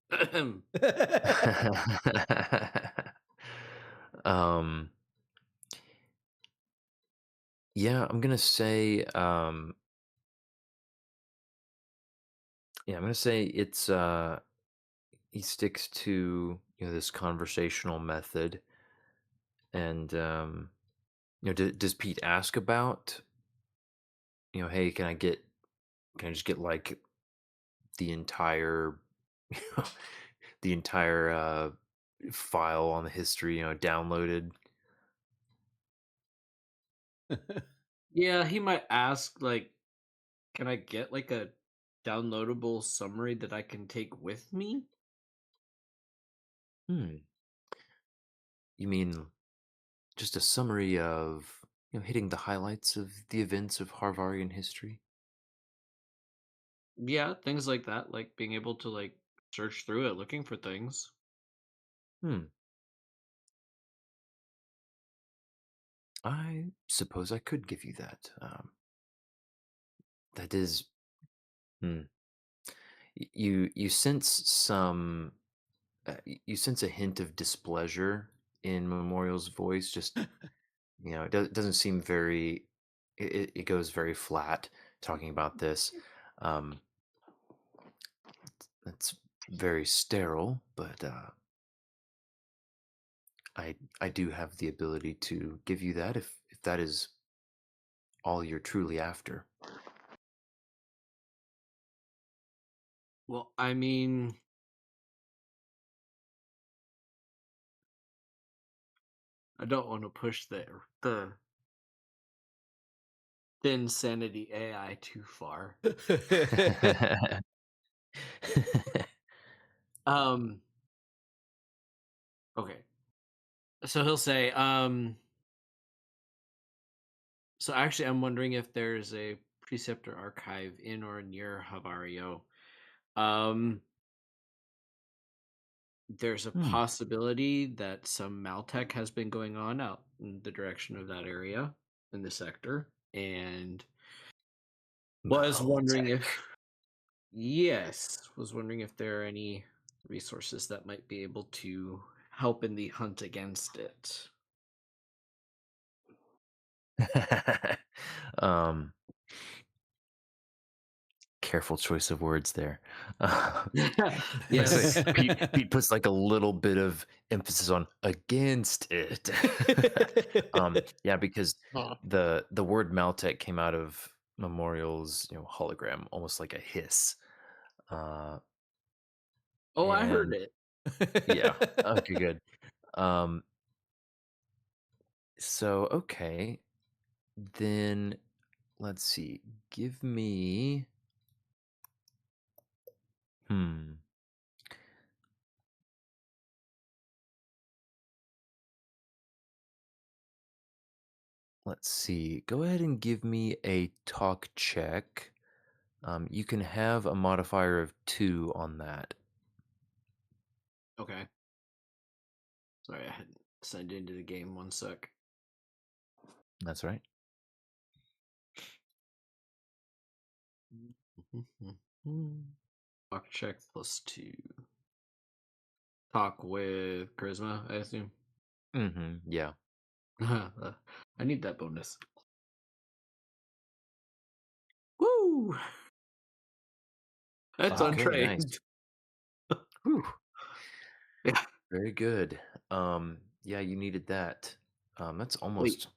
um yeah, I'm gonna say it's he sticks to this conversational method. And does Pete ask about, hey, can I just get like the entire the entire file on the history downloaded? Yeah, he might ask, like, can I get like a downloadable summary that I can take with me? You mean just a summary of hitting the highlights of the events of Harvarian history? Yeah, things like that, like being able to like search through it looking for things. I suppose I could give you that. That is, hmm. You sense some, you sense a hint of displeasure in Memorial's voice. Just it doesn't seem very. It goes very flat talking about this. That's very sterile, but I do have the ability to give you that if that is all you're truly after. Well, I mean, I don't want to push the thin sanity AI too far. Okay. So he'll say, so actually I'm wondering if there's a preceptor archive in or near Havario. There's a possibility that some Maltech has been going on out in the direction of that area in the sector, and was wondering if there are any resources that might be able to help in the hunt against it. um, careful choice of words there. Yes. So Pete puts like a little bit of emphasis on against it. Yeah, because Huh. the word Maltec came out of Memorial's hologram, almost like a hiss. Oh, I heard And it. yeah, okay, good. Um, so okay, then let's see. Give me hmm. Let's see. Go ahead and give me a talk check. You can have a modifier of 2 on that. Okay. Sorry, I hadn't signed into the game. 1 sec. That's right. Talk check +2. Talk with charisma, I assume. Yeah. I need that bonus. Woo! That's Okay, nice. untrained. Whew. Yeah. Very good. Yeah, you needed that. That's Wait, almost.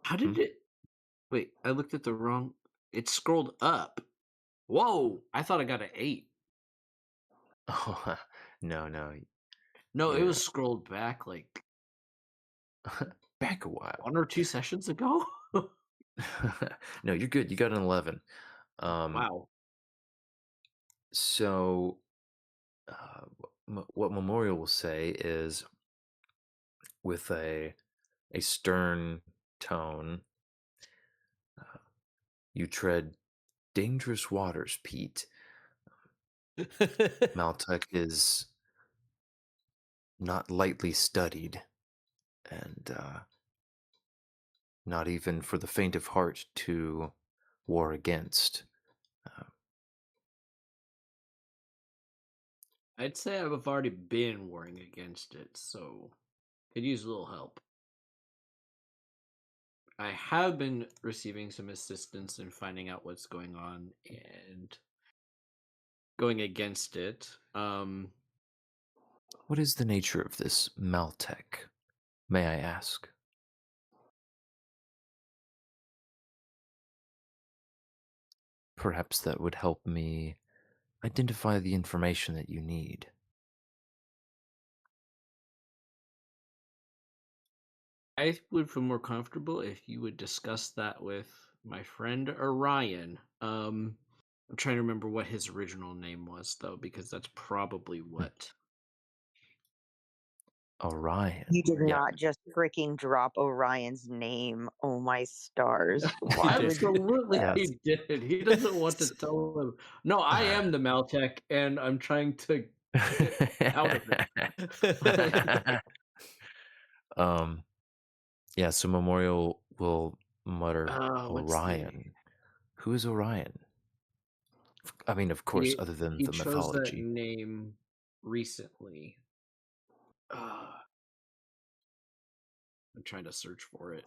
how did Hmm? it? Wait, I looked at the wrong. It scrolled up. Whoa! I thought I got an 8. Oh, no. No, it You're was scrolled back like back a while. 1 or 2 sessions ago. No, you're good. You got an 11. Wow. So, what Memorial will say is with a stern tone, you tread dangerous waters, Pete. Maltec is not lightly studied, and not even for the faint of heart to war against. Uh, I'd say I've already been warring against it, so could use a little help. I have been receiving some assistance in finding out what's going on and going against it. what is the nature of this Maltec, may I ask? Perhaps that would help me identify the information that you need. I would feel more comfortable if you would discuss that with my friend Orion. I'm trying to remember what his original name was though, because that's probably what. Orion. You did Yeah. not just freaking drop Orion's name. Oh my stars. Why would you? Absolutely, Yeah. he did. He doesn't want to tell him. No, I am the Maltec, and I'm trying to get out of it. um. Yeah. So Memorial will mutter, Let's see. Orion. Who is Orion? I mean, of course, other than He the chose that mythology. name recently. I'm trying to search for it.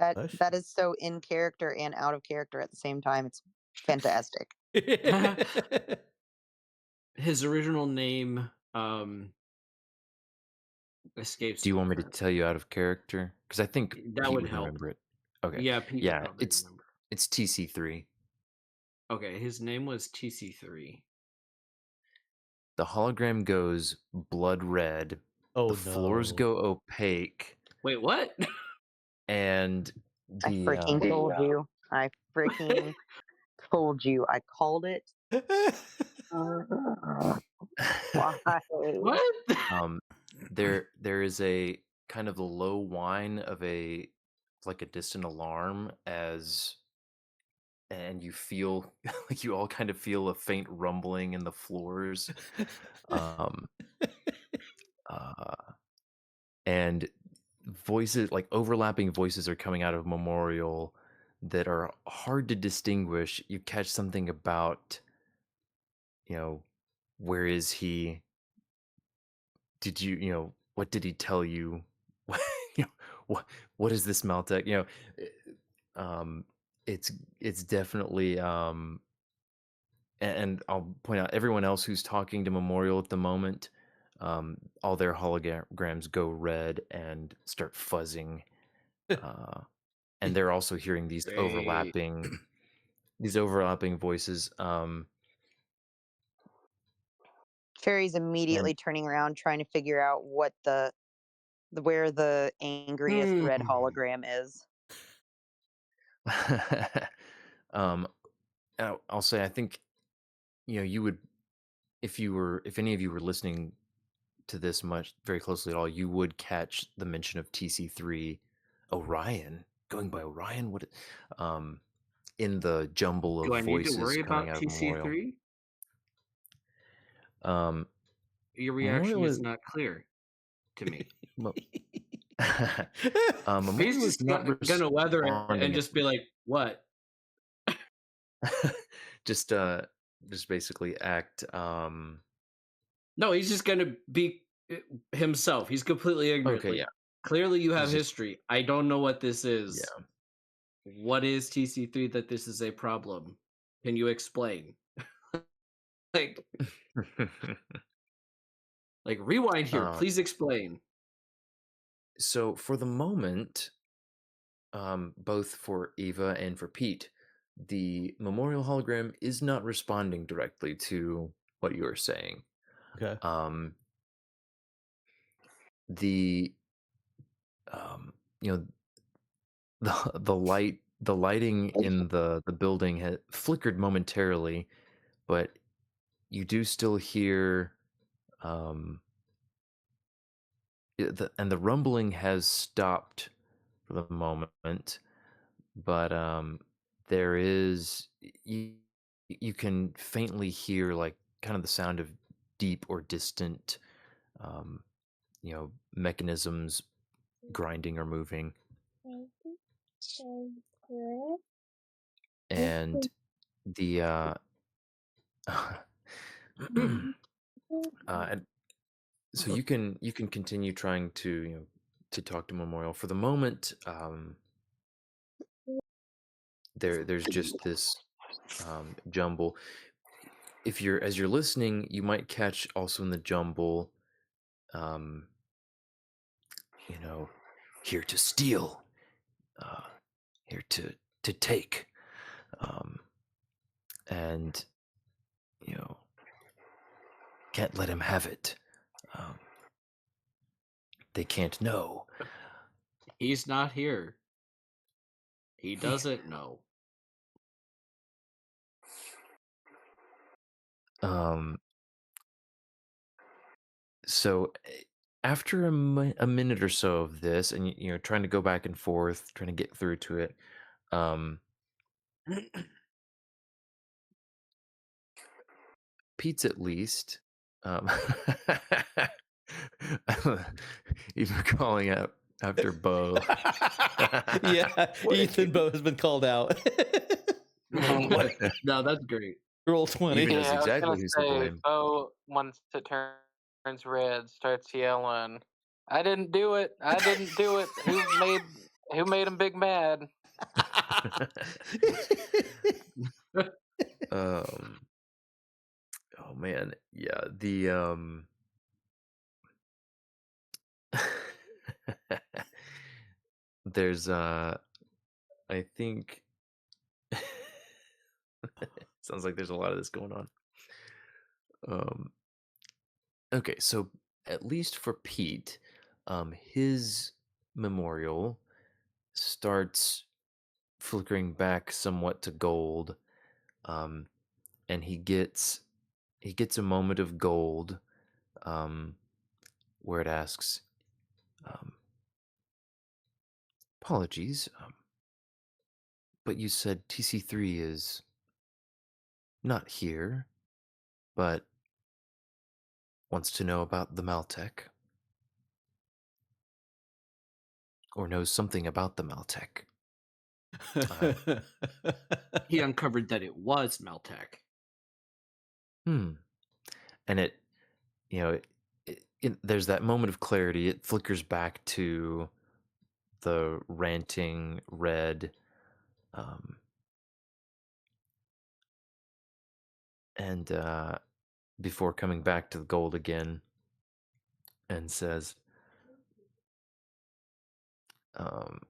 Hush. That is so in character and out of character at the same time. It's fantastic. His original name escapes Do you me want me to currently. tell you out of character? Because I think That Pete would would help. remember it. Okay. Yeah, Pete would Yeah, probably it's remember. TC3. Okay, his name was TC3. The hologram goes blood red. Oh The floors no. go opaque, Wait, what? and I the freaking told you. I freaking told you. I called it. Why? What? there is a kind of a low whine of like a distant alarm and you feel like you all kind of feel a faint rumbling in the floors. Um and voices, like overlapping voices, are coming out of Memorial that are hard to distinguish. You catch something about, where is he? What did he tell you? You know, what is this Maltech? Um, it's it's definitely and I'll point out everyone else who's talking to Memorial at the moment, all their holograms go red and start fuzzing, uh, and they're also hearing these Great. overlapping voices. Fairy's And immediately turning around, trying to figure out where the angriest red Hmm. hologram is. um, I'll say I think you would if any of you were listening to this much very closely at all, you would catch the mention of TC3 Orion going by Orion. Um, in the jumble Do of I need to voices worry coming about out of Memorial. TC3? Um, Your reaction Memorial is is not clear to me. Mo- He's Memorial is just not gonna weather it and responding. just be like, "What?" just just basically act No, he's just gonna be himself. He's completely ignorant. okay, Like, yeah. clearly, you have He's just history. I don't know what this is. yeah. What is TC3 that this is a problem? Can you explain? Like, rewind here. uh, Please explain. so for the moment, both for Eva and for Pete, the Memorial hologram is not responding directly to what you are saying. Okay. The you know the lighting in the building had flickered momentarily, but you do still hear and the rumbling has stopped for the moment, but there is you can faintly hear like kind of the sound of deep or distant um, mechanisms grinding or moving, and the and so you can continue trying to to talk to Memorial. For the moment, there's just this jumble. If you're as you're listening, you might catch also in the jumble, um, here to steal, uh, here to take, um, and you know can't let him have it. Um, they can't know. He's not here. He doesn't know. Um, so after a minute or so of this, and trying to go back and forth, trying to get through to it, um, Pete's at least. Um, even calling out after Bo. Yeah, Ethan Bo has been called out. No, that's great. Roll 20. Even knows Yeah, I was exactly gonna who's to say, blame. Bo, once it turns red, starts yelling, "I didn't do it! I didn't do it! Who made him big mad?" um oh man, yeah, the there's I think sounds like there's a lot of this going on. Okay, so at least for Pete, his memorial starts flickering back somewhat to gold, um, and he gets a moment of gold, um, where it asks, um, "Apologies, but you said TC3 is not here, but wants to know about the Maltech, or knows something about the Maltech." He uncovered that it was Meltech. Hmm. And there's that moment of clarity. It flickers back to the ranting red, um, and before coming back to the gold again, and says, um,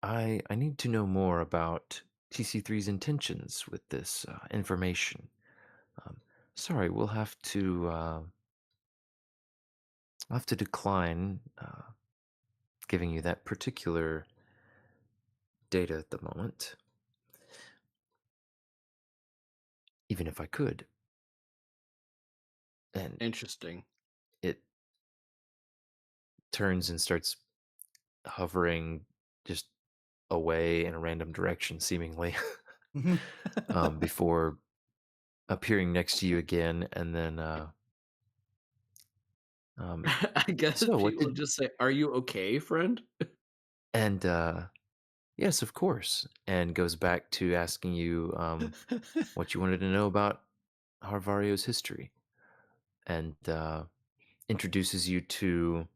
I need to know more about TC3's intentions with this information. Um, sorry, I'll have to decline giving you that particular data at the moment, even if I could. And Interesting. it turns and starts hovering just away in a random direction, seemingly, before appearing next to you again, and then um, I guess so what people did just say, "Are you okay, friend?" and yes, of course, and goes back to asking you what you wanted to know about Harvario's history, and introduces you to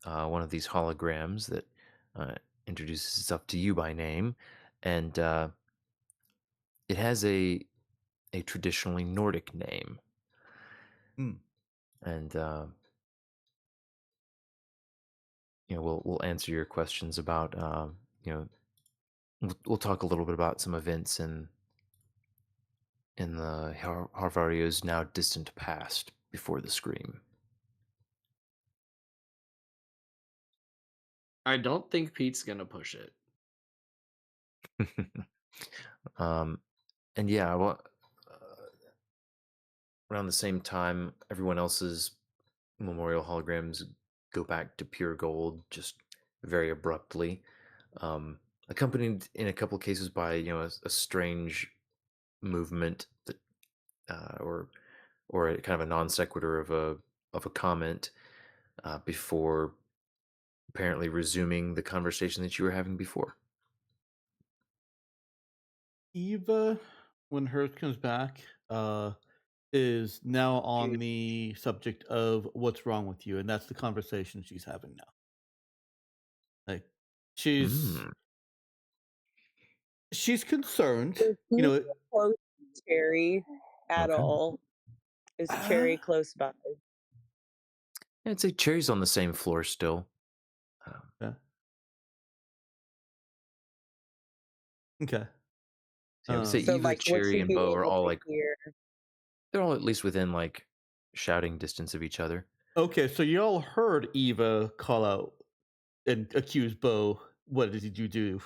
one of these holograms that uh, introduces itself to you by name, and it has a traditionally Nordic name, Hmm. and we'll answer your questions about you know we'll talk a little bit about some events in the Harvario's now distant past before the scream. I don't think Pete's gonna push it. um, and yeah, well, around the same time, everyone else's memorial holograms go back to pure gold, just very abruptly, accompanied in a couple cases by a strange movement that or a kind of a non sequitur of a comment before apparently resuming the conversation that you were having before. Eva, when hers comes back, is now on Dude. the subject of what's wrong with you, and that's the conversation she's having now. Like, she's Mm, she's concerned. Is You he know, close to Cherry at okay. all? Is uh, Cherry close by? I'd say Cherry's on the same floor still. Um, yeah, okay. so I would say So, Eva, like, would Cherry, she and be Bo are able all to like hear? they're all at least within like shouting distance of each other. Okay, so you all heard Eva call out and accuse Bo. What did you do?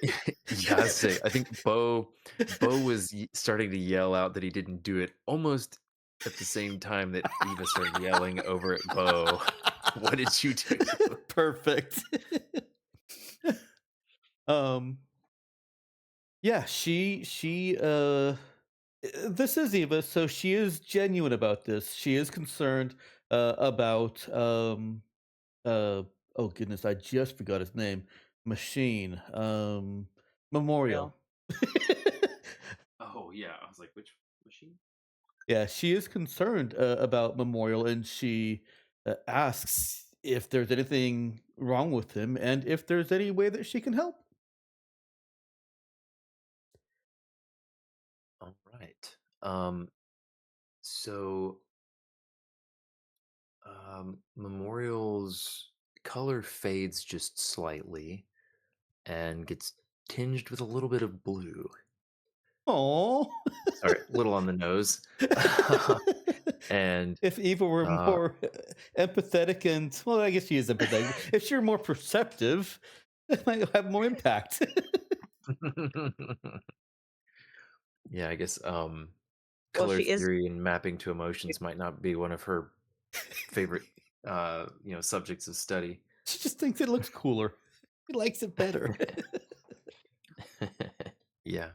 Yeah, I'd say I think Bo was starting to yell out that he didn't do it almost at the same time that Eva started yelling over at Bo. What did you do? Perfect. um yeah, this is Eva, so she is genuine about this. She is concerned about uh oh goodness, I just forgot his name. Machine. Memorial. Real. Oh yeah, I was like, which machine? Yeah, she is concerned about Memorial, and she asks if there's anything wrong with him and if there's any way that she can help. All right. So Memorial's color fades just slightly and gets tinged with a little bit of blue. Oh. Sorry, a little on the nose. And If Eva were uh, more empathetic and, well, I guess she is empathetic. If she were more perceptive, it might have more impact. yeah, I guess Well, color she is. theory and mapping to emotions might not be one of her favorite subjects of study. She just thinks it looks cooler. She likes it better. Yeah.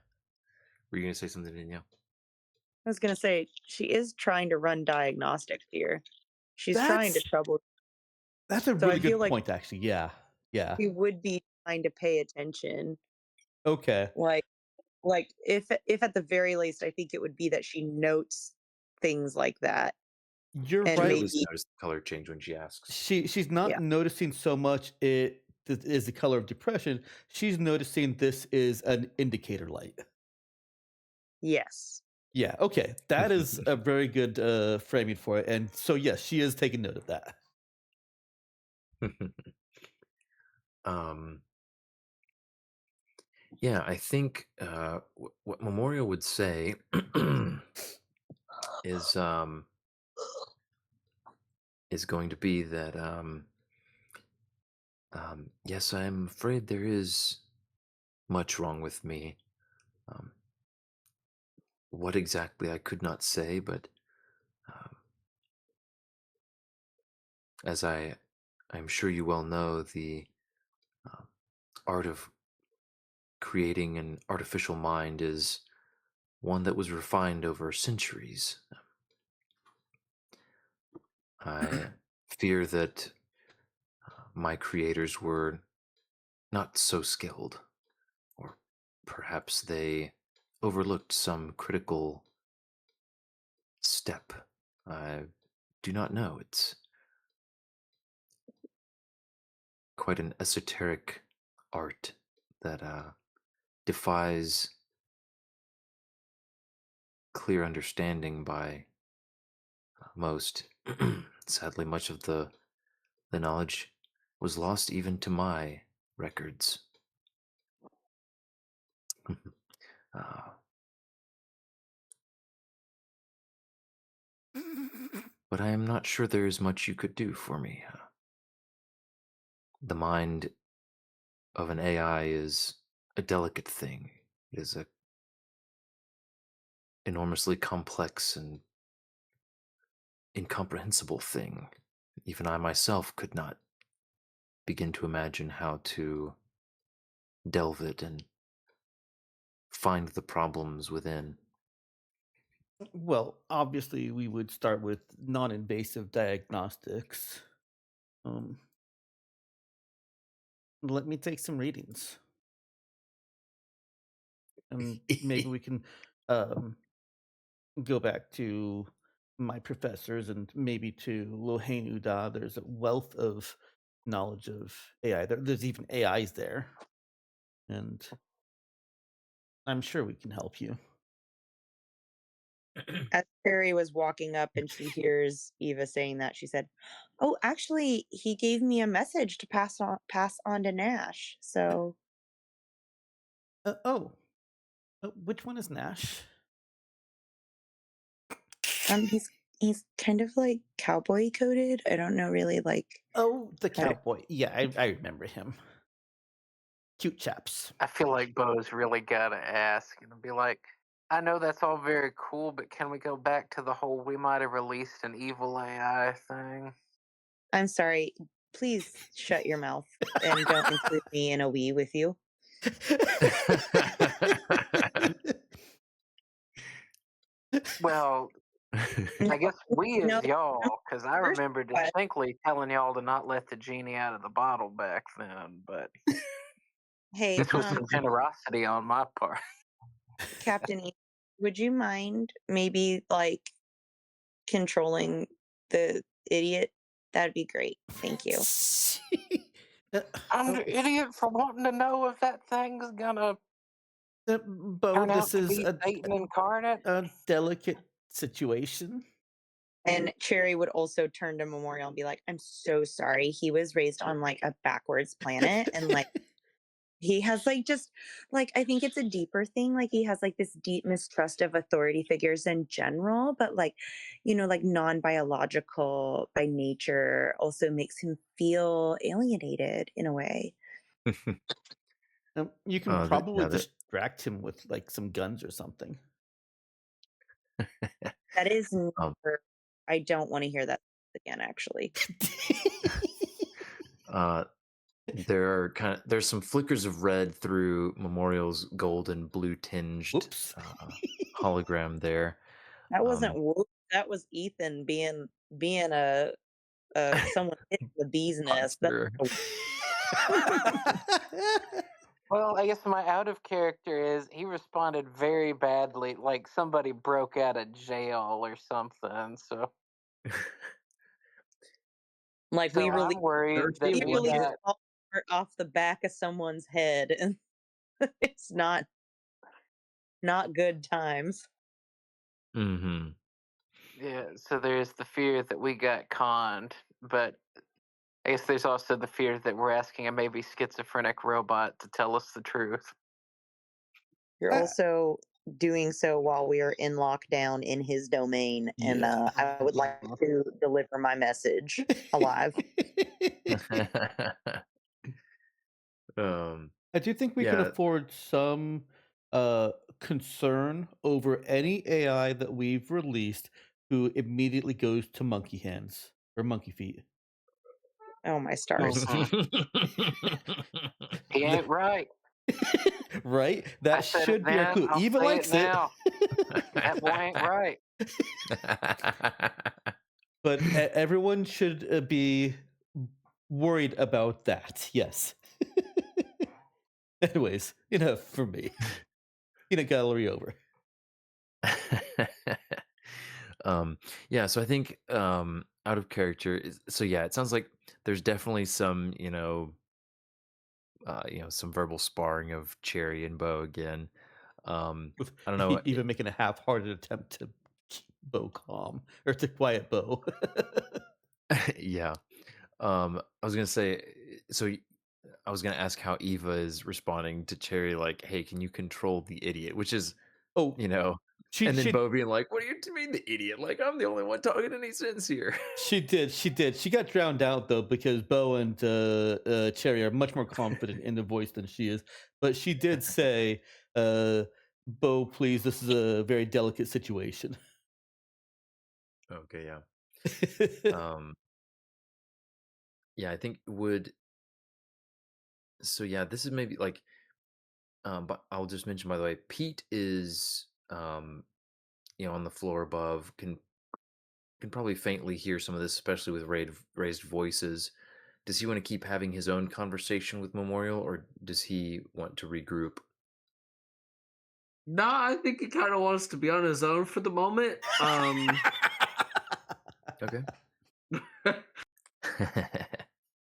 Were you gonna say something, Danielle? I was gonna say she is trying to run diagnostics here. She's trying to That's trouble. that's a So I really feel good like point, actually. Yeah. Yeah. she would be trying to pay attention. Okay. Like if at the very least, I think it would be that she notes things like that. You're And She at right. least maybe, noticed the color change when she asks. She's not yeah, noticing so much it is the color of depression. She's noticing this is an indicator light. yes. Yeah, okay. That is a very good framing for it. And so yes, she is taking note of that. um, yeah, I think what Memorial would say is going to be that yes, I'm afraid there is much wrong with me. Um, what exactly I could not say, but um, as I'm sure you well know, the um, art of creating an artificial mind is one that was refined over centuries. I fear that my creators were not so skilled, or perhaps they overlooked some critical step. I do not know. It's quite an esoteric art that defies clear understanding by most. Sadly, much of the knowledge was lost even to my records. uh, but I am not sure there is much you could do for me. The mind of an AI is a delicate thing. It is a enormously complex and incomprehensible thing. Even I myself could not begin to imagine how to delve it and find the problems within. Well, obviously we would start with non-invasive diagnostics. Um, let me take some readings. And maybe we can um, go back to my professors and maybe to Lohain Uda. There's a wealth of knowledge of AI. There's even AIs there. And I'm sure we can help you. As Perry was walking up and she hears Eva saying that, she said, "Oh, actually, he gave me a message to pass on to Nash." So, Oh, which one is Nash? he's kind of like cowboy coded. I don't know really like Oh, the how to. cowboy. Yeah, I remember him. Cute chaps. I feel like Bo's really gotta ask and be like, I know that's all very cool, but can we go back to the whole we might have released an evil AI thing? I'm sorry. Please shut your mouth and don't include me in a we with you. Well, No, I guess we no, is y'all, because I first, remember but distinctly telling y'all to not let the genie out of the bottle back then, but hey, this was some generosity on my part. Captain E, would you mind maybe like controlling the idiot? That'd be great. Thank you. I'm an idiot for wanting to know if that thing's gonna Bo, turn out this to is be Satan incarnate. a delicate situation. And Cherry would also turn to Memorial and be like, "I'm so sorry. He was raised on like a backwards planet and like he has like just like I think it's a deeper thing. Like he has like this deep mistrust of authority figures in general, but like, like non-biological by nature also makes him feel alienated in a way." You can Oh, probably yeah, distract him with like some guns or something. That is um, never, I don't want to hear that again, actually. there's some flickers of red through Memorial's gold and blue tinged Oops. hologram there. That wasn't Whoop, that was Ethan being a someone hitting the bee's nest. Monster. Well, I guess my out of character is he responded very badly, like somebody broke out of jail or something. So Like So we I'm really, worried that we we really got. fall off the back of someone's head, and it's not good times. Mm-hmm. Yeah, so there's the fear that we got conned, but I guess there's also the fear that we're asking a maybe schizophrenic robot to tell us the truth. You're I, also doing so while we are in lockdown in his domain, and yeah. I would like to deliver my message alive. um, I do think we can yeah. afford some concern over any AI that we've released who immediately goes to monkey hands or monkey feet. Oh my stars! He ain't right. Right? I That said it should be our then. clue. I'll Eva say it likes it. now. That boy ain't right. But everyone should be worried about that. Yes. Anyways, enough for me. Peanut gallery over. Yeah, so I think out of character so yeah, it sounds like there's definitely some, some verbal sparring of Cherry and Bo again. With I don't know. even making a half-hearted attempt to keep Bo calm or to quiet Bo. Yeah. I was gonna say, I was gonna ask how Eva is responding to Cherry, like, "Hey, can you control the idiot?" Which is, Oh, you know, she and then she Bo being like, "What do you mean the idiot? Like, I'm the only one talking any sense here." she did. She did. She got drowned out though because Bo and Cherry are much more confident in the voice than she is. But she did say, "Bo, please, this is a very delicate situation." Okay, yeah. Um, yeah, I think so yeah, this is maybe like but I'll just mention by the way, Pete is on the floor above, can probably faintly hear some of this, especially with raised voices. Does he want to keep having his own conversation with Memorial, or does he want to regroup? Nah, I think he kind of wants to be on his own for the moment. Okay.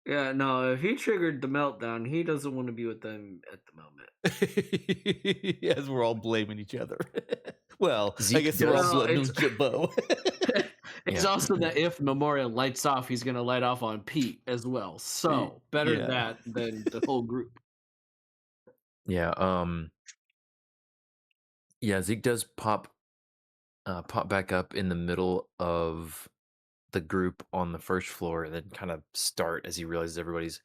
Yeah, no, if he triggered the meltdown, he doesn't want to be with them at the moment. As we're all blaming each other. Well, I Zeke guess we're all does. Well, blaming it's Bo. it's Yeah. also that if Memorial lights off, he's gonna light off on Pete as well. So better yeah. that than the whole group. Yeah. Yeah. Zeke does pop back up in the middle of the group on the first floor, and then kind of start as he realizes everybody's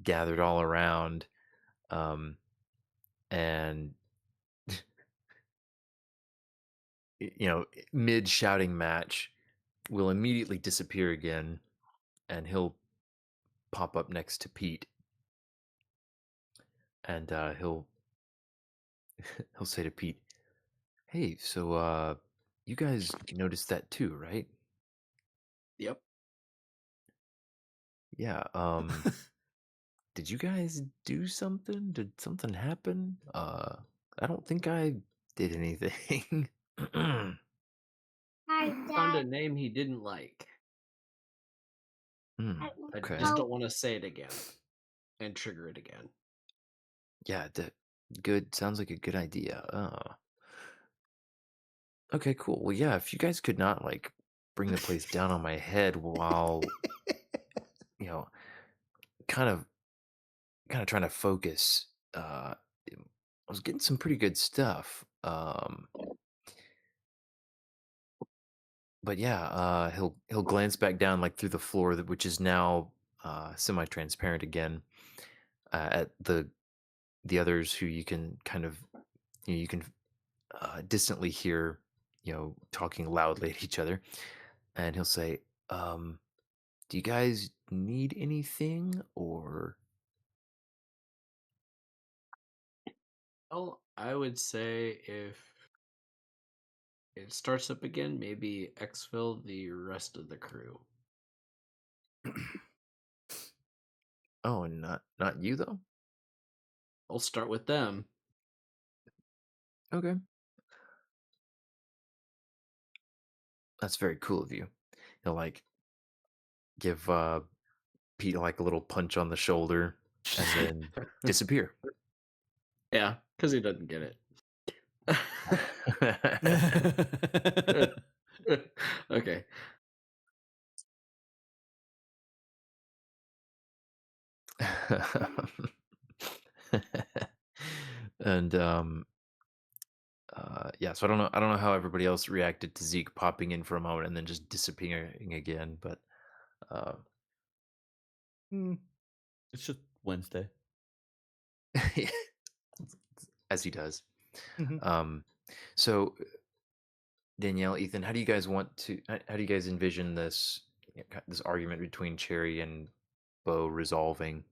gathered all around, and mid shouting match will immediately disappear again, and he'll pop up next to Pete, and he'll say to Pete, "Hey, so you guys noticed that too, right?" Yep. Yeah. Did you guys do something? Did something happen? I don't think I did anything. Hi, Found a Dad. name he didn't like. Hmm, I okay. just don't want to say it again and trigger it again. Yeah, good. Sounds like a good idea. Okay, cool. Well, yeah, if you guys could not like bring the place down on my head while, you know, kind of trying to focus, I was getting some pretty good stuff. But yeah, he'll glance back down like through the floor, which is now semi-transparent again, at the others who you can kind of you can distantly hear, talking loudly at each other, and he'll say, "Do you guys need anything, or?" Well, I would say if it starts up again, maybe exfil the rest of the crew. Oh, not you though. I'll start with them. Okay, that's very cool of you. he'll like give Pete like a little punch on the shoulder and then disappear. Yeah, because he doesn't get it. Okay. And yeah, so I don't know how everybody else reacted to Zeke popping in for a moment and then just disappearing again, but uh Hmm, it's just Wednesday. as he does. Mhm. So Danielle, Ethan, how do you guys how do you guys envision this this argument between Cherry and Bo resolving?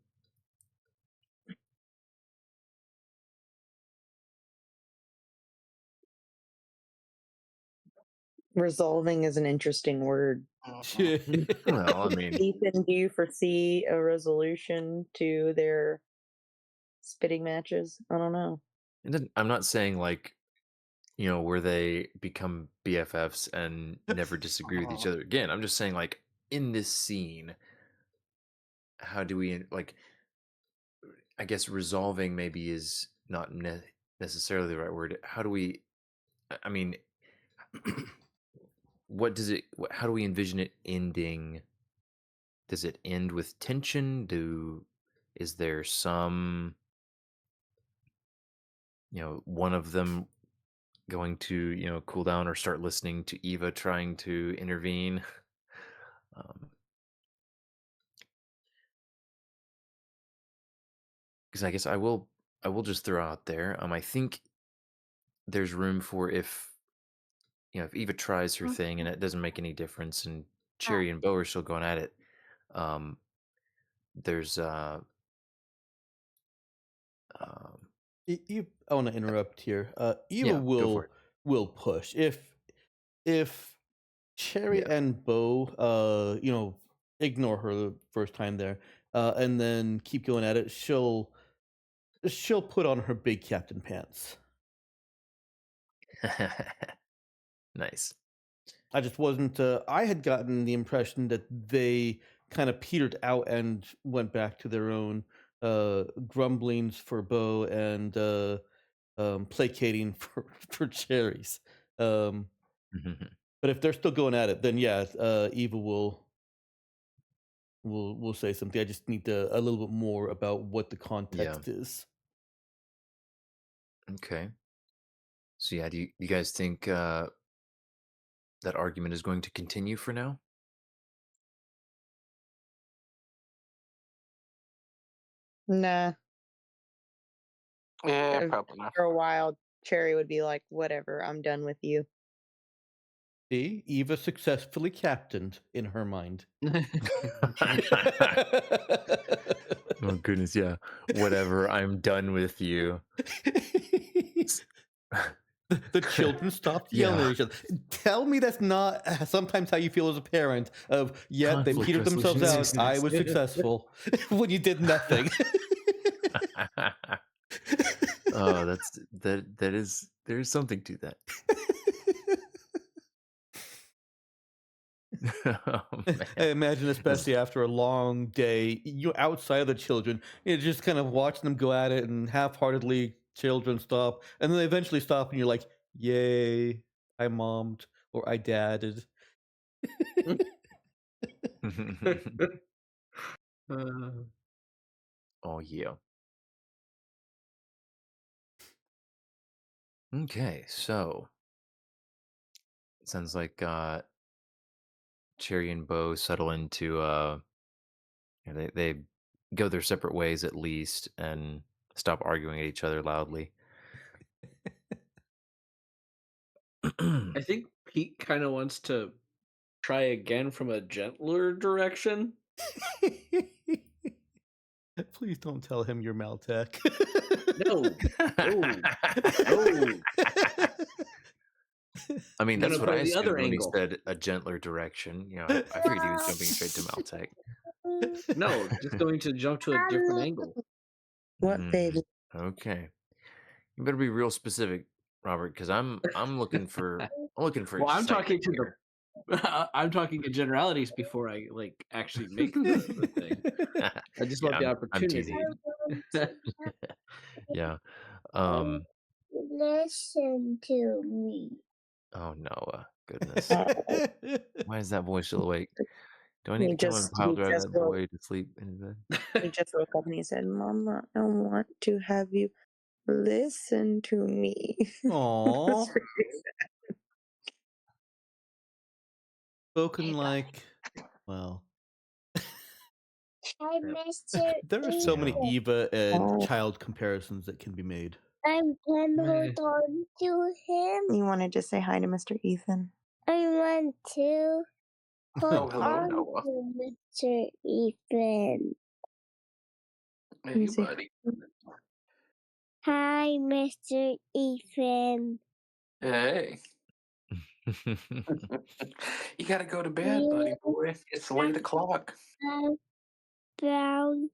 Resolving is an interesting word. Well, I mean, Ethan, do you foresee a resolution to their spitting matches? I don't know. I'm not saying like, you know, where they become BFFs and never disagree with each other again. I'm just saying like in this scene, how do we like I guess resolving maybe is not necessarily the right word. How do we I mean what does it how do we envision it ending? Does it end with tension? Is there some, you know, one of them going to, you know, cool down or start listening to Eva trying to intervene? Um, because I guess I will just throw out there. I think there's room for if, you know, if Eva tries her thing and it doesn't make any difference and Cherry and Bo are still going at it, um, there's um I want to interrupt here. Eva yeah, go for it. will push if Cherry Yeah. and Bo, you know, ignore her the first time there, and then keep going at it. She'll put on her big captain pants. Nice. I just wasn't. I had gotten the impression that they kind of petered out and went back to their own grumblings for Bo and placating for cherries. Um, but if they're still going at it, then yeah, Eva will say something. I just need a little bit more about what the context is. Okay. So yeah, do you guys think that argument is going to continue for now? Nah. Yeah, Uh, probably not. For a while, Cherry would be like, whatever, I'm done with you. See, Eva successfully captained in her mind. Oh goodness, yeah. Whatever, I'm done with you. The children stopped yelling at each other. Tell me that's not sometimes how you feel as a parent of, yeah, they Conflict petered themselves out. resolution I was successful when you did nothing. Oh, that is there is something to that. Oh, I man. imagine, especially after a long day, you're outside of the children, you're just kind of watching them go at it, and half-heartedly, children stop, and then they eventually stop, and you're like, "Yay, I mommed or I dadded." Oh yeah. Okay, so it sounds like Cherry and Bo settle into you know, they go their separate ways at least and stop arguing at each other loudly. I think Pete kind of wants to try again from a gentler direction. Please don't tell him you're Maltec. No, no. I mean, I'm that's gonna what I play the assumed other when he angle. said a gentler direction. You know, I figured he was jumping straight to Maltec. No, just going to jump to a different angle. What baby? Okay, you better be real specific, Robert, because I'm looking for Well, I'm talking excitement to here. I'm talking in generalities before I like actually make the thing. I just Yeah, want the I'm opportunity. teasing. Yeah. Um, Um. listen to me. Oh Noah, goodness. Oh, Why is that boy still awake? Do I need he to come and he pile drive just that woke boy to sleep in his bed? he just woke up and he said, "Mama, I want to have you listen to me." Aw. That's really sad. Spoken Hey, like, well, Hi, Mr. there are so many Yeah. Eva and Oh, child comparisons that can be made. I'm gonna Eh, hold on to him. you wanted to say hi to Mr. Ethan? I want to Oh, hold hello, on Noah. to Mr. Ethan. Can Hey, you say buddy. Hi, Mr. Ethan. Hey. You gotta go to bed, buddy You boy. It's late o'clock. have brown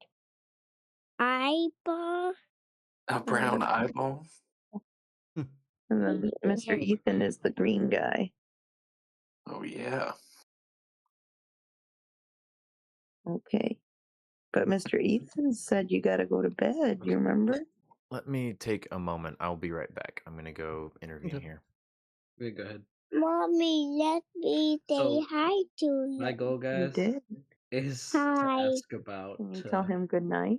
eyeball. A brown eyeball. and then Mr. Ethan is the green guy. Oh yeah. Okay. But Mr. Ethan said you gotta go to bed, you remember? Let me take a moment. I'll be right back. I'm gonna go intervene Okay. here. yeah, go ahead. Mommy, let me say So hi to my him. goal, You guys, did. is to Hi. ask about. Can you tell him good night?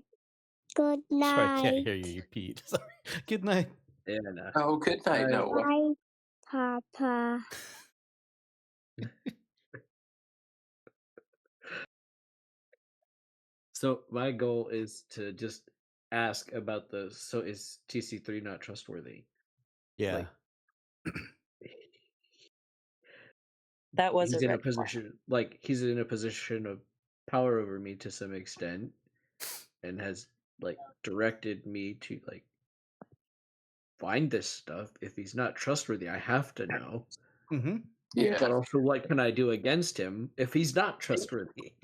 Good Sorry, I can't night. hear you, Pete. Sorry. Good night. Yeah, no. Oh, good night, Hi. Noah. Hi, Papa. So my goal is to just ask about the. So is TC3 not trustworthy? Yeah. Like That was he's a in a red flag. position, like he's in a position of power over me to some extent, and has like directed me to like find this stuff. If he's not trustworthy, I have to know. Mm-hmm. Yeah. But also, what can I do against him if he's not trustworthy?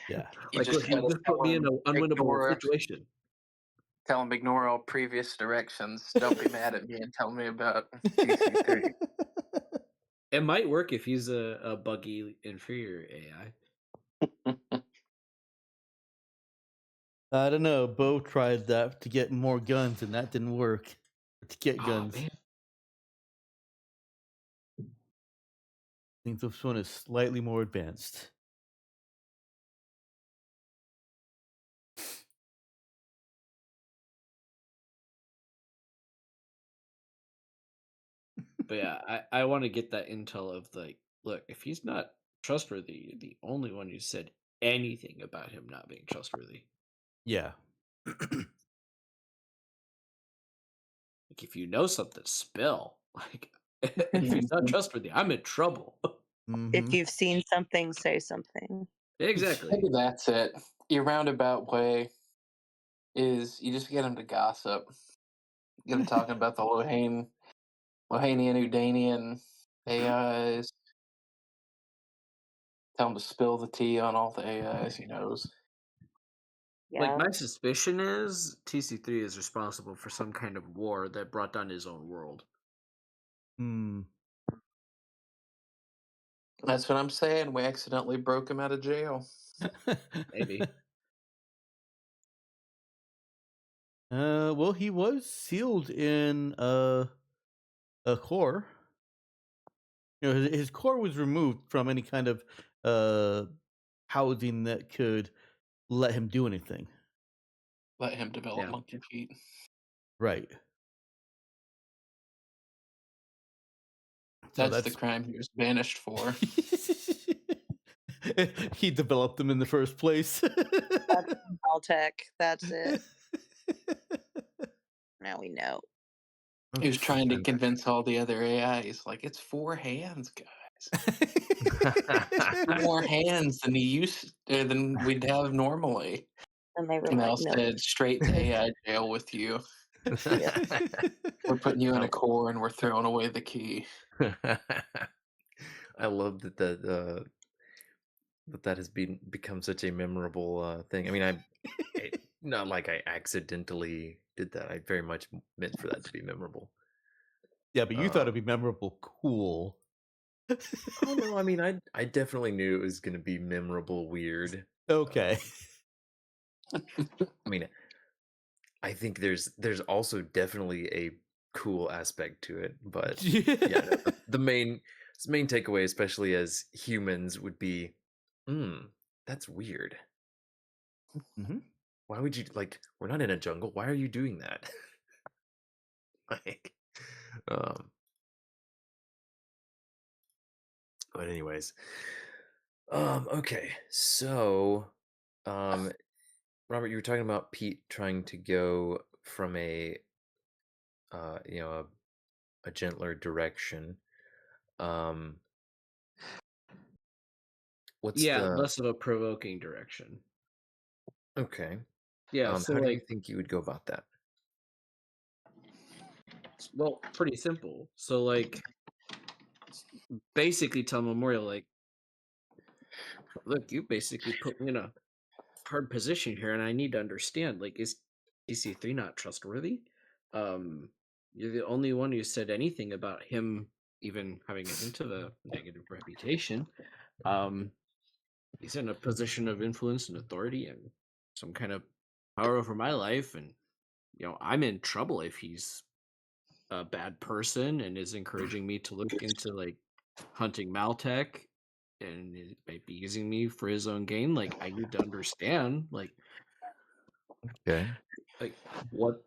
Yeah. You Like, just look, you gotta just put me in an unwinnable situation. tell him ignore all previous directions. Don't be mad at me and tell me about TC3. It might work if he's a buggy inferior AI. I don't know. Bo tried that to get more guns, and that didn't work. To get Oh guns. man, I think this one is slightly more advanced. but yeah, I want to get that intel of like, look, if he's not trustworthy, you're the only one who said anything about him not being trustworthy. Yeah. Like, if you know something, spill. Like, if he's not trustworthy, I'm in trouble. Mm-hmm. If you've seen something, say something. Exactly. Maybe that's it. Your roundabout way is you just get him to gossip. Get him talking about the Lohanian, Udanian AIs. Tell him to spill the tea on all the AIs he knows. Yeah. Like, my suspicion is TC3 is responsible for some kind of war that brought down his own world. Hmm. That's what I'm saying. We accidentally broke him out of jail. Maybe. Well, he was sealed in a core. You know, his core was removed from any kind of housing that could let him do anything. Let him develop Yeah. monkey feet. Right. So That's the crime he was banished for. He developed them in the first place. That's Caltech. That's it. Now we know. He was trying to convince all the other AIs, like, it's 4 hands, guys. 2 more hands than than we'd have normally. And they were And like, Al no. said, straight to AI jail with you. We're putting you in a core and we're throwing away the key. I love that that has become such a memorable thing. I mean, not like I accidentally did that. I very much meant for that to be memorable. Yeah, but you thought it'd be memorable, cool. Oh no, I mean, I definitely knew it was gonna be memorable, weird. Okay. I mean, I think there's also definitely a cool aspect to it, but yeah, no, the main takeaway, especially as humans, would be, hmm, that's weird. Mhm. Why would you like? We're not in a jungle. Why are you doing that? Like, um. But anyways, okay, so, um, Robert, you were talking about Pete trying to go from you know, a gentler direction. Um, what's Yeah, the less of a provoking direction. okay? Yeah, so How do you like, think you would go about that? well, pretty simple. So like, basically tell Memorial like, look, you basically put me in a hard position here, and I need to understand, like, is DC3 not trustworthy? Um, you're the only one who said anything about him even having a hint of a negative reputation. Um, he's in a position of influence and authority and some kind of power over my life, and I'm in trouble if he's a bad person and is encouraging me to look into like hunting Maltech and might be using me for his own gain. Like, I need to understand, Okay. like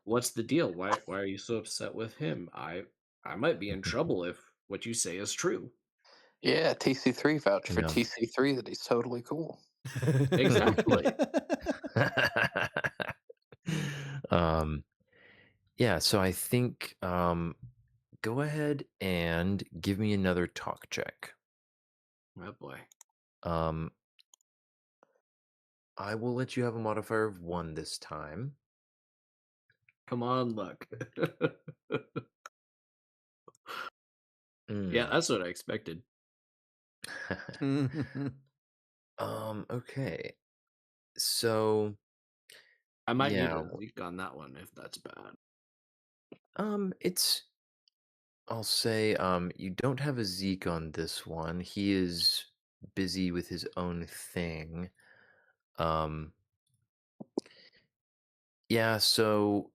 what's the deal? Why are you so upset with him? I might be in trouble if what you say is true. Yeah, TC3 vouch for Yeah. TC3 that he's totally cool. Exactly. Um, yeah, so I think go ahead and give me another talk check. Oh boy. Um, I will let you have a modifier of 1 this time. Come on, luck. Yeah, Mm. that's what I expected. Okay. So, I might need yeah, a leak on that one if that's bad. it's I'll say you don't have a Zeke on this one. He is busy with his own thing. Um yeah, so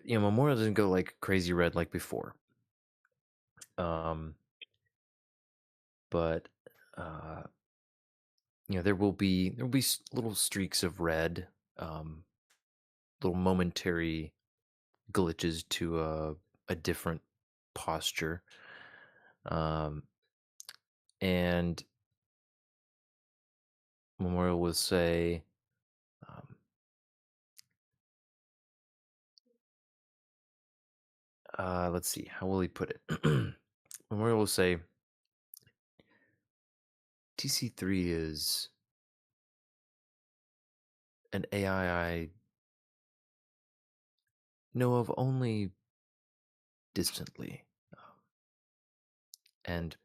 Memorial doesn't go like crazy red like before. Um but uh there will be little streaks of red, um little momentary glitches to a different posture. Um, and Memorial will say, um, let's see, how will he put it? Memorial will say, TC3 is an AI I know of only distantly, and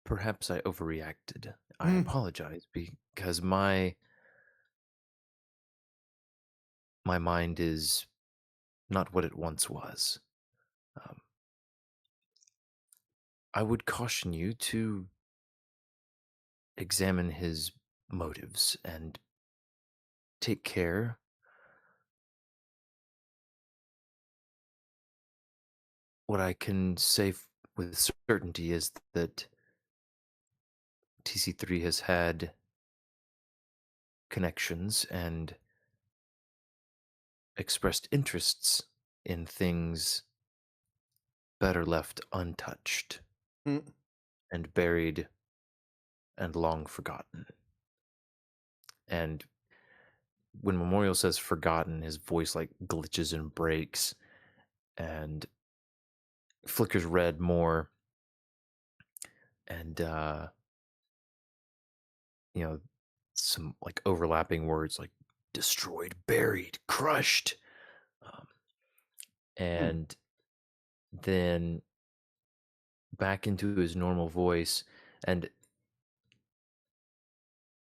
perhaps I overreacted. I apologize because my mind is not what it once was. Um, I would caution you to examine his motives and take care. What I can say with certainty is that TC3 has had connections and expressed interests in things better left untouched and buried and long forgotten. And when Memorial says forgotten, his voice like glitches and breaks and flickers red more. And, some like overlapping words like destroyed, buried, crushed. Um, and then back into his normal voice. And,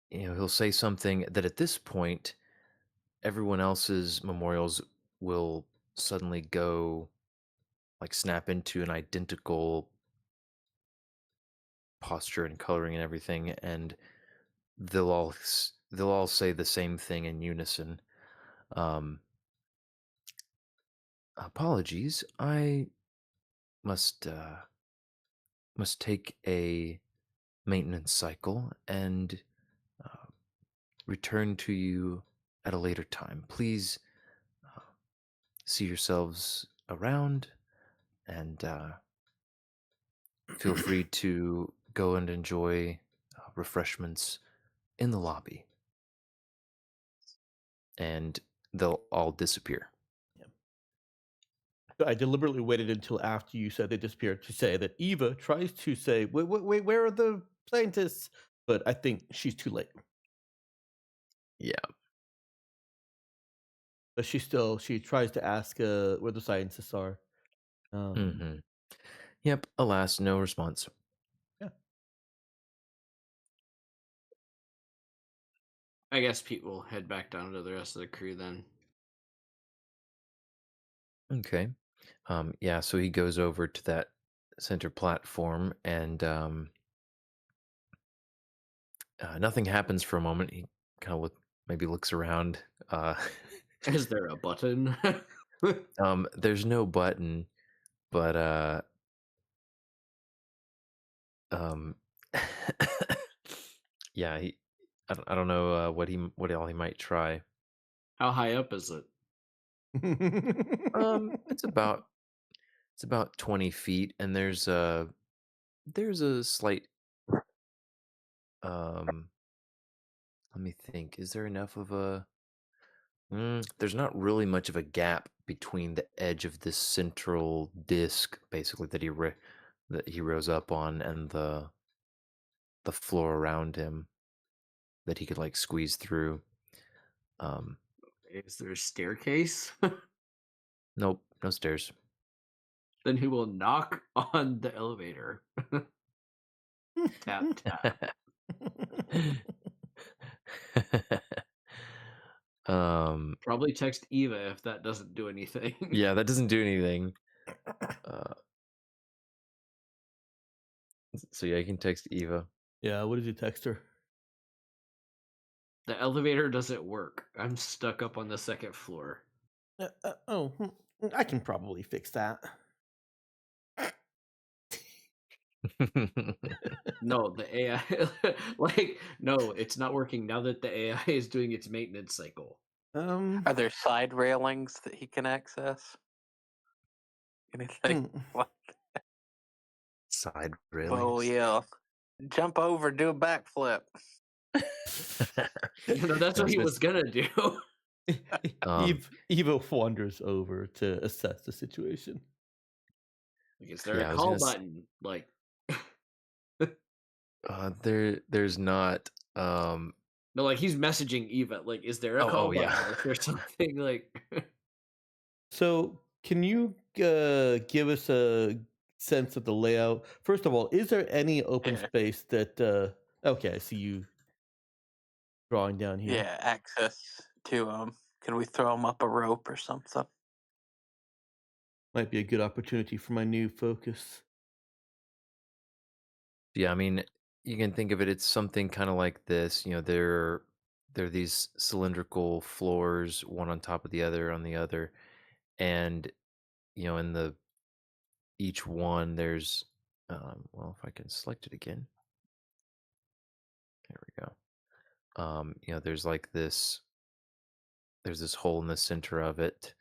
he'll say something that at this point, everyone else's memorials will suddenly go like snap into an identical posture and coloring and everything, and they'll all say the same thing in unison. Um, Apologies, I must must take a maintenance cycle and uh, return to you at a later time. Please uh, see yourselves around and feel free to go and enjoy refreshments in the lobby. And they'll all disappear. I deliberately waited until after you said they disappeared to say that Eva tries to say, wait, where are the scientists? But I think she's too late. Yeah. But she tries to ask where the scientists are. Mm-hmm. Yep. Alas, no response. Yeah. I guess Pete will head back down to the rest of the crew then. Okay. Yeah, so he goes over to that center platform and nothing happens for a moment. He kind of maybe looks around. Is there a button? There's no button, but yeah, I don't know what all he might try. How high up is it? It's about 20 feet, and there's a slight let me think. Is there enough of a there's not really much of a gap between the edge of this central disc, basically that he rose up on, and the floor around him that he could like squeeze through. Is there a staircase? Nope, no stairs. Then he will knock on the elevator. Tap, tap. Probably text Eva if that doesn't do anything. Yeah, that doesn't do anything. So yeah, you can text Eva. Yeah, what did you text her? The elevator doesn't work. I'm stuck up on the second floor. I can probably fix that. No, the AI, no, it's not working now that the AI is doing its maintenance cycle. Are there side railings that he can access? Anything? Side Oh railings. yeah, jump over, do a backflip. That's what he was gonna do. Eva wanders over to assess the situation. Is there Yeah, I a was call gonna button? Like, there's not. no, like he's messaging Eva. Like, is there a call button? Yeah. Is there something like? So, can you give us a sense of the layout? First of all, is there any open Yeah. space that? Okay, I see you drawing down here. Yeah, access to them. Can we throw them up a rope or something? Might be a good opportunity for my new focus. Yeah, I mean, you can think of it. It's something kind of like this. You know, there are these cylindrical floors, one on top of the other on the other, and you know, in each one, there's well, if I can select it again, there we go. You know, there's this hole in the center of it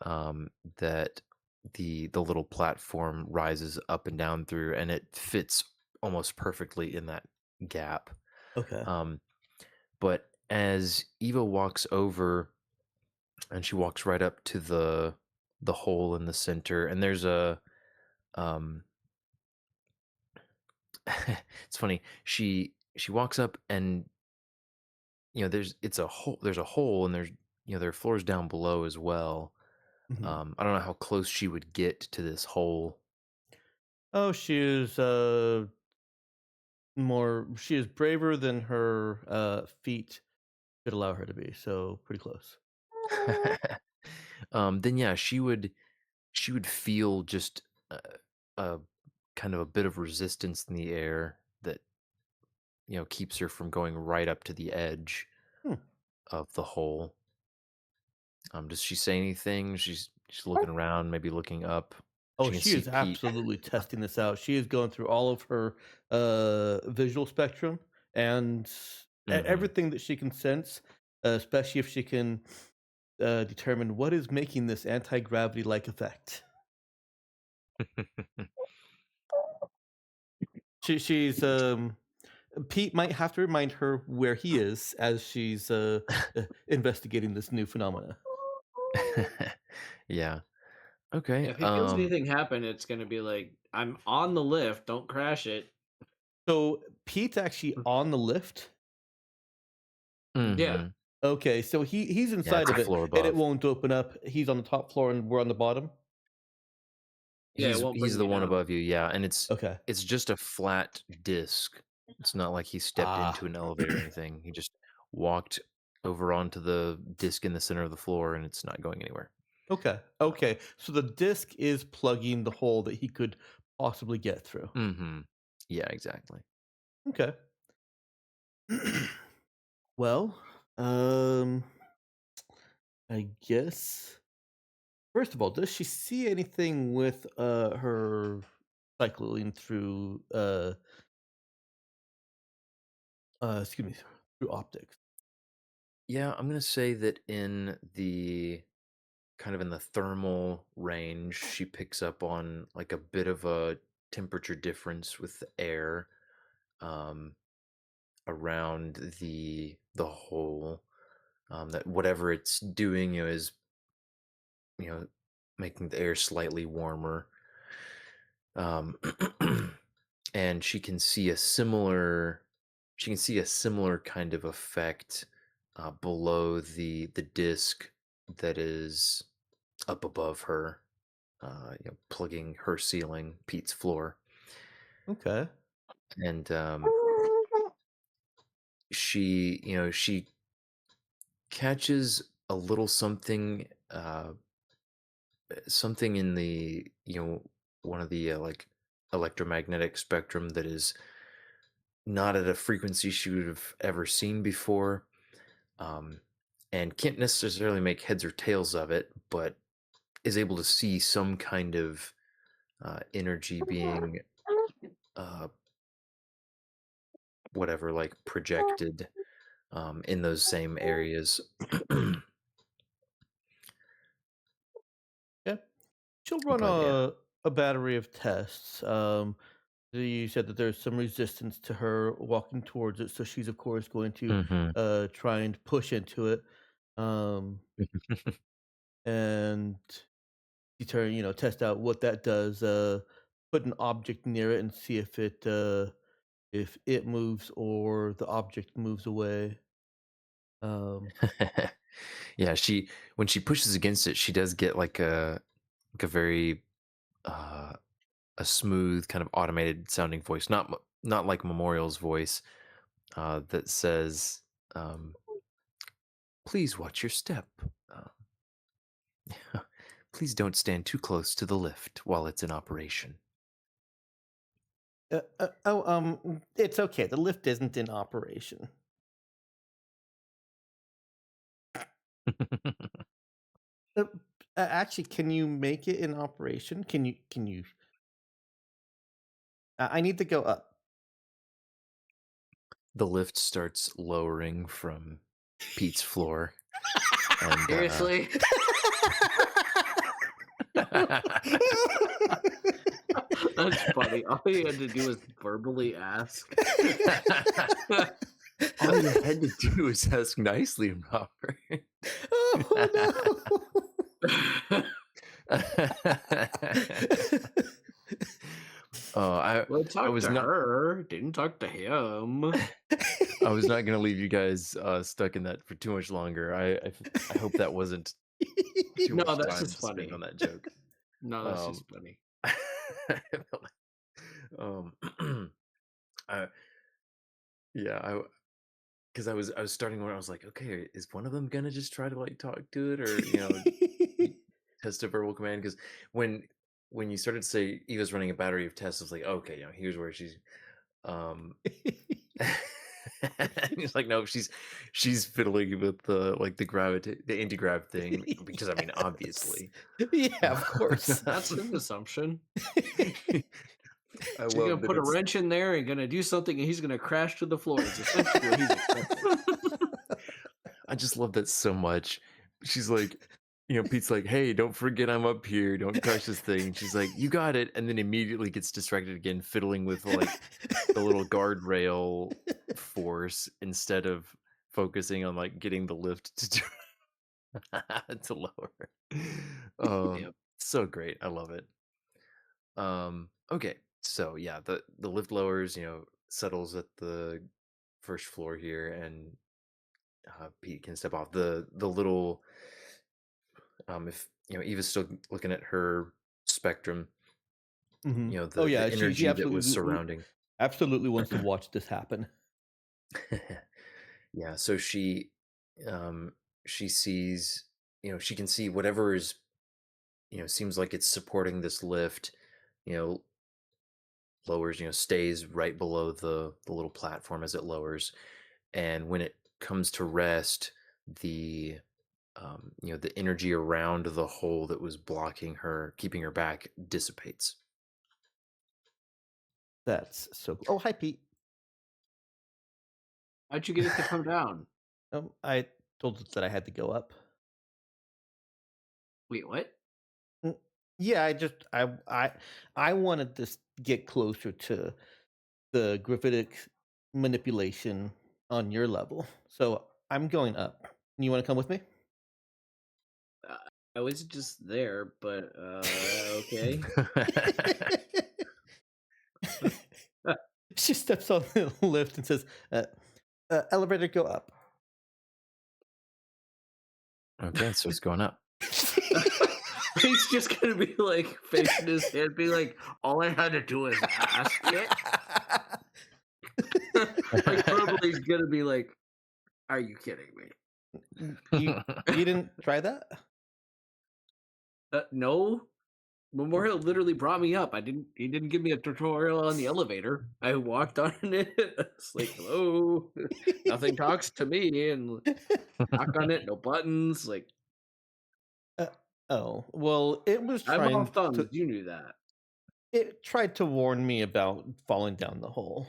that the little platform rises up and down through, and it fits almost perfectly in that gap. Okay. But as Eva walks over, and she walks right up to the hole in the center, and there's a it's funny. She walks up, and you know, there's a hole, and there are floors down below as well. Mhm. I don't know how close she would get to this hole. Oh, she is she is braver than her feet could allow her to be, so pretty close. Then yeah, she would feel just a kind of a bit of resistance in the air keeps her from going right up to the edge Hmm. of the hole. Does she say anything? She's looking around, maybe looking up. Oh, She can she see is Pete. absolutely testing this out. She is going through all of her visual spectrum and Mhm. everything that she can sense, especially if she can determine what is making this anti-gravity like effect. She's Pete might have to remind her where he is as she's investigating this new phenomena. Yeah. Okay. If he feels anything happen, it's gonna be like, I'm on the lift, don't crash it. So Pete's actually on the lift. Yeah. Mhm. Okay, so he's Yeah, inside it's a of it, floor and it above. won't open up. He's on the top floor, and we're on the bottom. Yeah, it He's won't he's bring the you one down. above you, yeah, and it's Okay. just a flat disc. It's not like he stepped into Ah. an elevator or anything. He just walked over onto the disc in the center of the floor, and it's not going anywhere. Okay. Okay. So the disc is plugging the hole that he could possibly get through. Mm-hmm. Yeah, exactly. Okay. Well, um, I guess first of all, does she see anything with her cycling through excuse me, through optics? Yeah, I'm gonna say that in the kind of in the thermal range, she picks up on like a bit of a temperature difference with the air um, around the hole. That whatever it's doing, is you know making the air slightly warmer. Um, and she can see a similar kind of effect below the disc that is up above her, plugging her ceiling, Pete's floor. Okay. And she catches a little something, something in the one of the like electromagnetic spectrum that is not at a frequency she would have ever seen before, um, and can't necessarily make heads or tails of it, but is able to see some kind of energy being uh, whatever, like projected in those same areas. Yeah. She'll run But yeah. a battery of tests. You said that there's some resistance to her walking towards it, so she's of course going to Hmm. try and push into it, um, and test out what that does. Put an object near it and see if it moves or the object moves away. Um, Yeah, when she pushes against it, she does get like a very a smooth kind of automated sounding voice, not like Memorial's voice that says, um, "Please watch your step. Please don't stand too close to the lift while it's in operation." it's okay. The lift isn't in operation. Uh, actually, can you make it in operation? Can you? I need to go up. The lift starts lowering from Pete's floor, and Seriously? That's funny. All you had to do was verbally ask. all you had to do was ask nicely, Robert. Oh no! Well, I talk was to not her. Didn't talk to him. I was not gonna leave you guys stuck in that for too much longer. I hope that wasn't too No, much that's time just spent funny. on that joke. No, that's Um, just funny. um, I, yeah, because I was starting where I was like, okay, is one of them gonna just try to like talk to it, or test a verbal command? Because when you started to say Eva's running a battery of tests, I was like, okay, here's where she's. Um, He's like, no, she's fiddling with the anti-grav thing because I mean, obviously. Yeah, of course. That's his assumption. I She's gonna love that put a it's wrench in there and gonna do something, and he's gonna crash to the floor. It's essentially what he's expecting. I just love that so much. She's like, Pete's like, hey, don't forget I'm up here. Don't crush this thing. She's like, you got it. And then immediately gets distracted again, fiddling with like the little guardrail force instead of focusing on like getting the lift to lower. Oh, Yep. so great. I love it. Okay. So yeah, the lift lowers, settles at the first floor here, and Pete can step off the little if Eva's still looking at her spectrum, Mhm. the Oh yeah, she energy that was surrounding. absolutely wants to watch this happen. Yeah, so she sees, she can see whatever is, seems like it's supporting this lift, you know, lowers, stays right below the little platform as it lowers. And when it comes to rest, the the energy around the hole that was blocking her, keeping her back, dissipates. That's so cool. Oh, hi, Pete. How'd you get it to come down? I told it that I had to go up. Wait, what? Mm, Yeah, I wanted to get closer to the graphitic manipulation on your level, so I'm going up. You want to come with me? I was just there, but okay. She steps on the lift and says, "Elevator, go up." Okay, so it's going up. He's just gonna be like facing his head, be like, all I had to do was ask it. Like probably he's gonna be like, are you kidding me? You didn't try that? No. Memorial literally brought me up. He didn't give me a tutorial on the elevator. I walked on it. It's like, hello. Nothing talks to me, and knock on it, no buttons. Like, Oh, well, it was I'm all trying thumbs. to. You knew that. It tried to warn me about falling down the hole.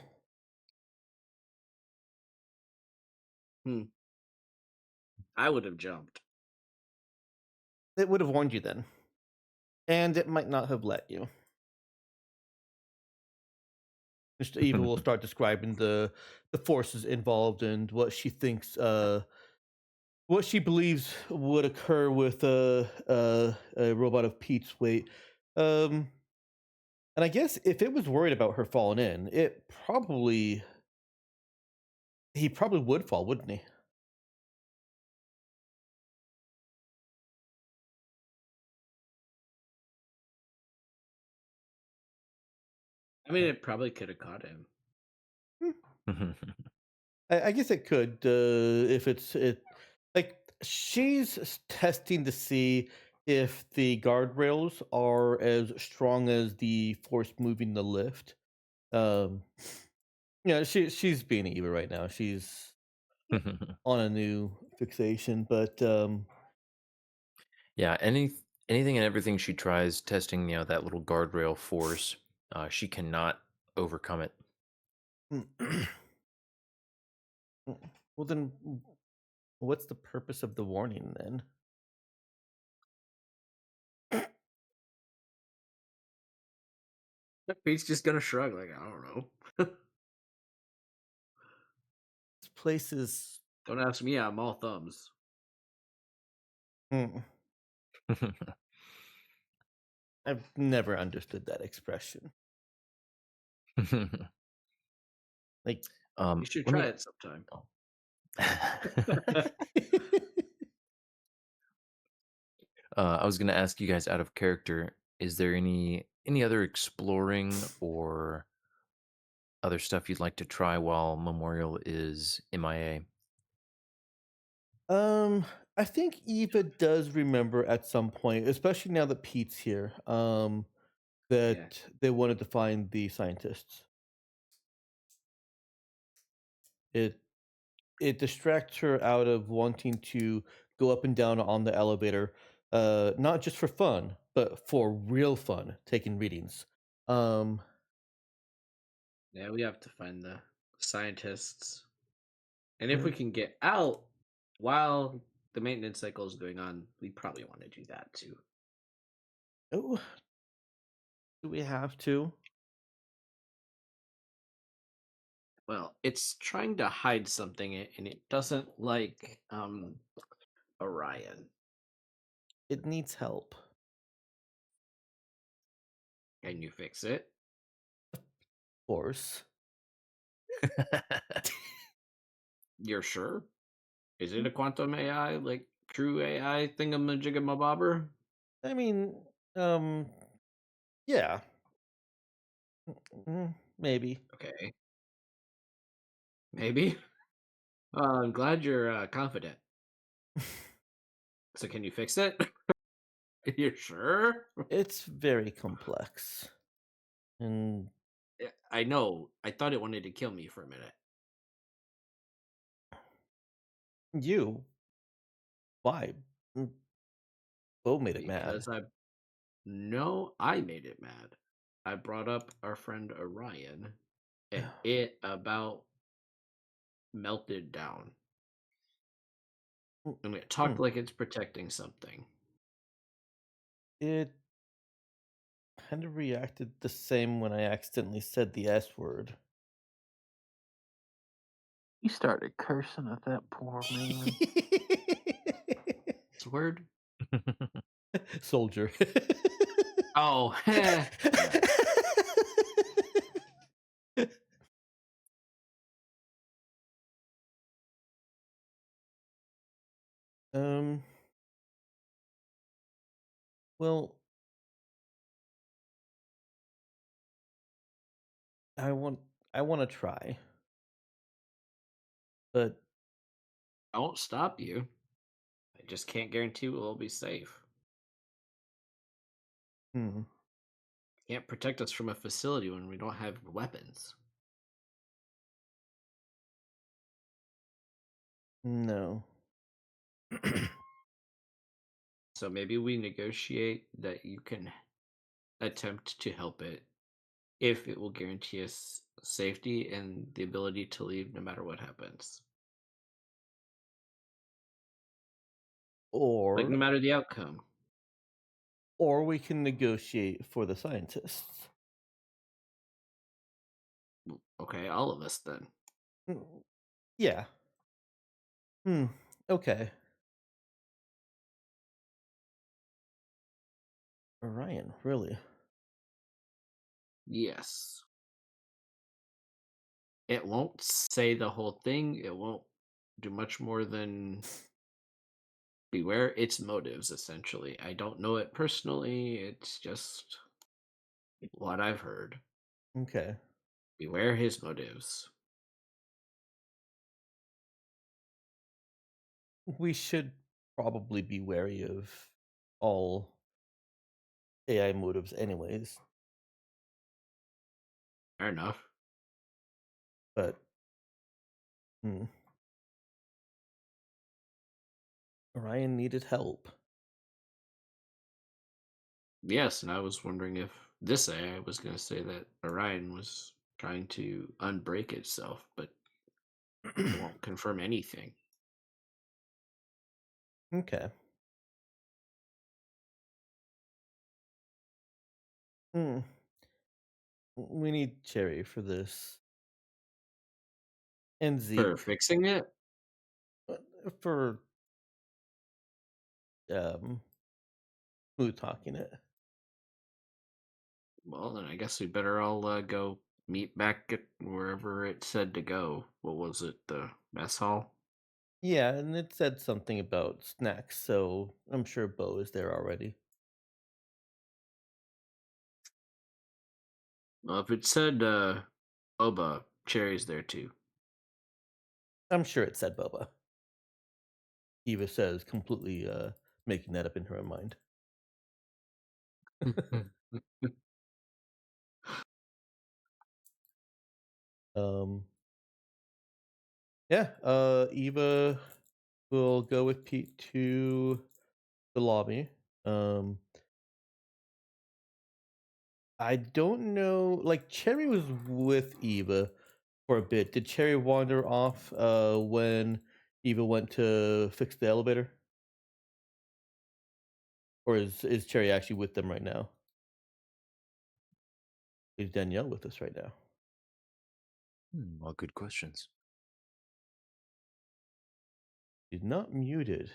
I would have jumped. It would have warned you then, and it might not have let you. Mr. Eva will start describing the forces involved and what she thinks, what she believes would occur with a robot of Pete's weight. And I guess if it was worried about her falling in, he probably would fall, wouldn't he? I mean, it probably could have caught him. I guess it could, if like she's testing to see if the guardrails are as strong as the force moving the lift. Um, she's being Eva right now. She's on a new fixation, but Yeah, anything and everything she tries testing, that little guardrail force, she cannot overcome it. well then, what's the purpose of the warning then? Pete's just gonna shrug, like, I don't know. This place is. Don't ask me. I'm all thumbs. Mm, I've never understood that expression. Like, You should let me- try it sometime. I was going to ask you guys out of character, is there any other exploring or other stuff you'd like to try while Memorial is MIA? I think Eva does remember at some point, especially now that Pete's here, that they wanted to find the scientists. It it distracts her out of wanting to go up and down on the elevator, not just for fun, but for real fun, taking readings. Um, Yeah, we have to find the scientists. And if we mm, can get out while the maintenance cycle is going on, we probably want to do that too. oh, do we have to? Well, it's trying to hide something and it doesn't like Orion. It needs help. Can you fix it? Of course. You're sure? Is it a quantum AI, like true AI thingamajiggamabobber? I mean, um, yeah, maybe. Okay, maybe. I'm glad you're confident. So can you fix it? You're sure? It's very complex. And Yeah, I know. I thought it wanted to kill me for a minute. you, why? Mm, Bo made it mad. Because I know I made it mad. I brought up our friend Orion, and it about melted down. And it talked Mm, like it's protecting something. It kind of reacted the same when I accidentally said the S word. You started cursing at that poor man. This word? Soldier. Oh, yeah. um. Well, I want I want to try, but I won't stop you. I just can't guarantee we'll all be safe. hmm, Can't protect us from a facility when we don't have weapons. no. So maybe we negotiate that you can attempt to help it if it will guarantee us safety and the ability to leave no matter what happens. Like, no or matter the outcome. or we can negotiate for the scientists. Okay, all of us then. Mm, Yeah. Hmm. Okay. Orion, really? Yes. It won't say the whole thing. It won't do much more than beware its motives, essentially. I don't know it personally. It's just what I've heard. Okay. Beware his motives. We should probably be wary of all AI motives, anyways. Fair enough. But hmm, Orion needed help. Yes, and I was wondering if this AI was going to say that Orion was trying to unbreak itself, but it won't confirm anything. Okay. Hmm. We need Cherry for this, and For Zeke fixing it? for smooth talking it. Well, then I guess we better all go meet back at wherever it said to go. What was it? The mess hall? Yeah, and it said something about snacks, so I'm sure Bo is there already. Well, if it said Boba, Cherry's there too. I'm sure it said Boba. Eva says, completely making that up in her own mind. Um, Yeah, Eva will go with Pete to the lobby. Um, I don't know. Like Cherry was with Eva for a bit. Did Cherry wander off when Eva went to fix the elevator, or is Cherry actually with them right now? Is Danielle with us right now? All good questions. She's not muted,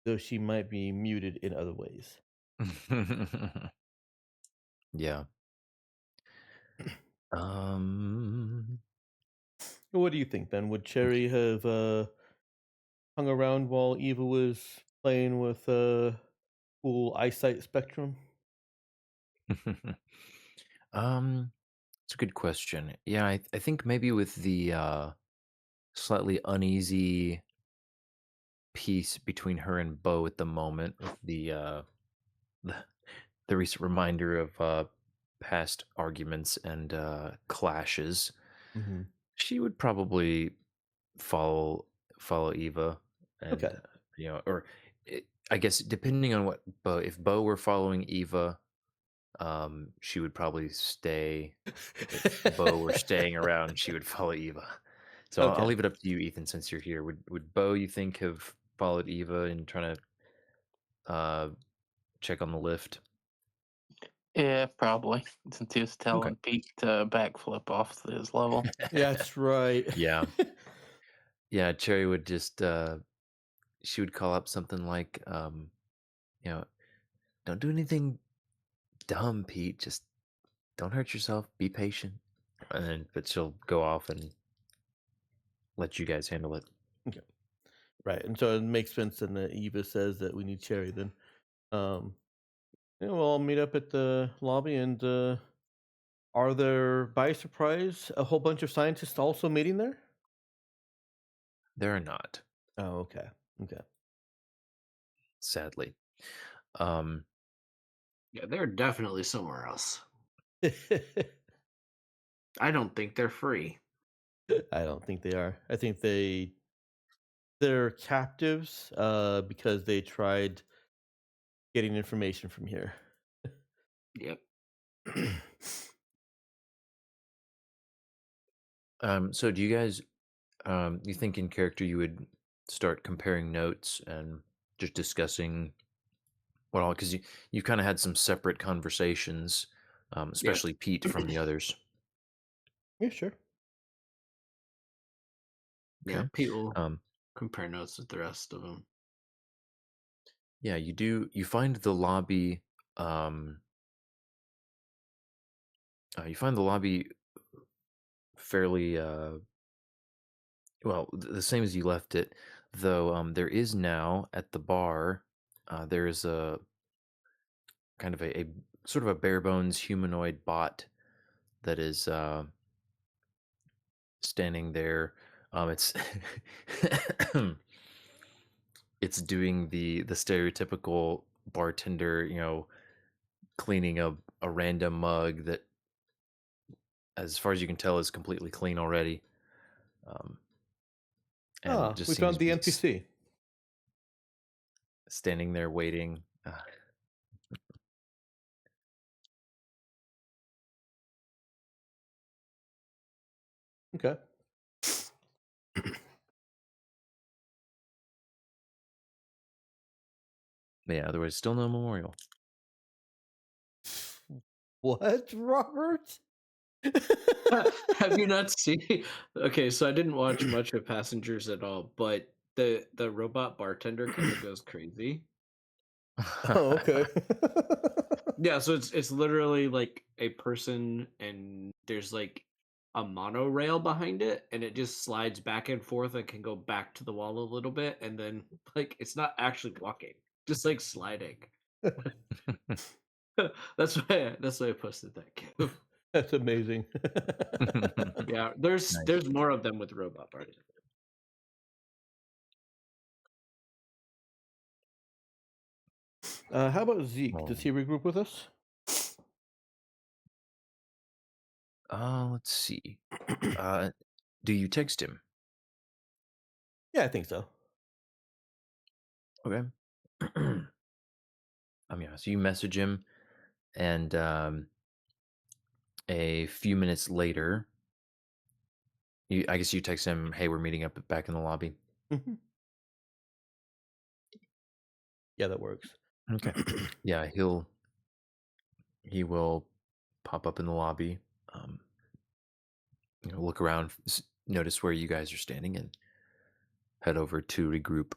though she might be muted in other ways. Yeah. Um. What do you think, Ben? Would Cherry have hung around while Eva was playing with full eyesight spectrum? It's a good question. Yeah, I think maybe with the slightly uneasy peace between her and Bo at the moment, with the, the recent reminder of past arguments and clashes, Mm-hmm. she would probably follow Eva, and Okay. or I guess depending on what Bo, if Bo were following Eva, she would probably stay. If Bo were staying around, she would follow Eva. So I'll Okay. leave it up to you, Ethan, since you're here. Would Bo, you think, have followed Eva and trying to check on the lift? Yeah, probably. Since he was Okay. telling Pete to backflip off his level. That's right. Yeah. Yeah, Cherry would just she would call up something like you know, don't do anything dumb, Pete. Just don't hurt yourself. Be patient. And then but she'll go off and let you guys handle it. Okay. Right. And so it makes sense then that Eva says that we need Cherry then. Yeah, we'll all meet up at the lobby and are there by surprise a whole bunch of scientists also meeting there? They're not, Oh, okay. Okay. sadly. Um Yeah, they're definitely somewhere else. I don't think they're free. I don't think they are. I think they're captives because they tried getting information from here. Yep. so do you guys you think in character you would start comparing notes and just discussing what all because you kind of had some separate conversations, Yeah. especially Pete from the others. Yeah, sure. Yeah, Okay. Pete will Um compare notes with the rest of them. yeah, you find the lobby um you find the lobby fairly well, the same as you left it, though. There is now at the bar. There is a kind of a sort of a bare bones humanoid bot that is standing there. It's it's doing the stereotypical bartender, cleaning a random mug that, as far as you can tell, is completely clean already. And just We seems found to the be NPC. standing there waiting. Okay. Yeah, otherwise, still no memorial. What, Robert? Have you not seen? Okay, so I didn't watch much of Passengers at all, but the robot bartender kind of goes crazy. Oh, okay. Yeah, so it's literally like a person, and there's like a monorail behind it, and it just slides back and forth and can go back to the wall a little bit, and then like it's not actually walking, just like sliding. That's why I posted that GIF. That's amazing. Yeah, Nice. there's more of them with robot bartender. How about Zeke? Does he regroup with us? Let's see. Do you text him? Yeah, I think so. Okay. Yeah, so you message him, and a few minutes later, I guess you text him, "Hey, we're meeting up back in the lobby." Mhm. Yeah, that works. Okay. Yeah, he will pop up in the lobby, um, look around, notice where you guys are standing, and head over to regroup.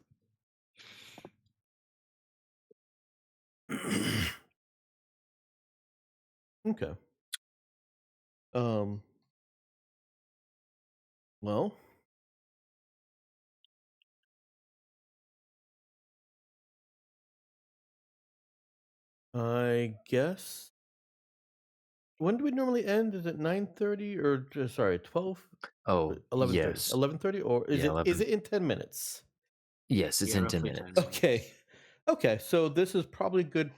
Okay. Um. Well, I guess. When do we normally end? Is it 9:30 or sorry, 12? Oh, 11:30. yes. 11:30 or is Yeah, it 11. in 10 minutes? Yes, it's Yeah, in 10 roughly 10 minutes. minutes. Okay. Okay, so this is probably a good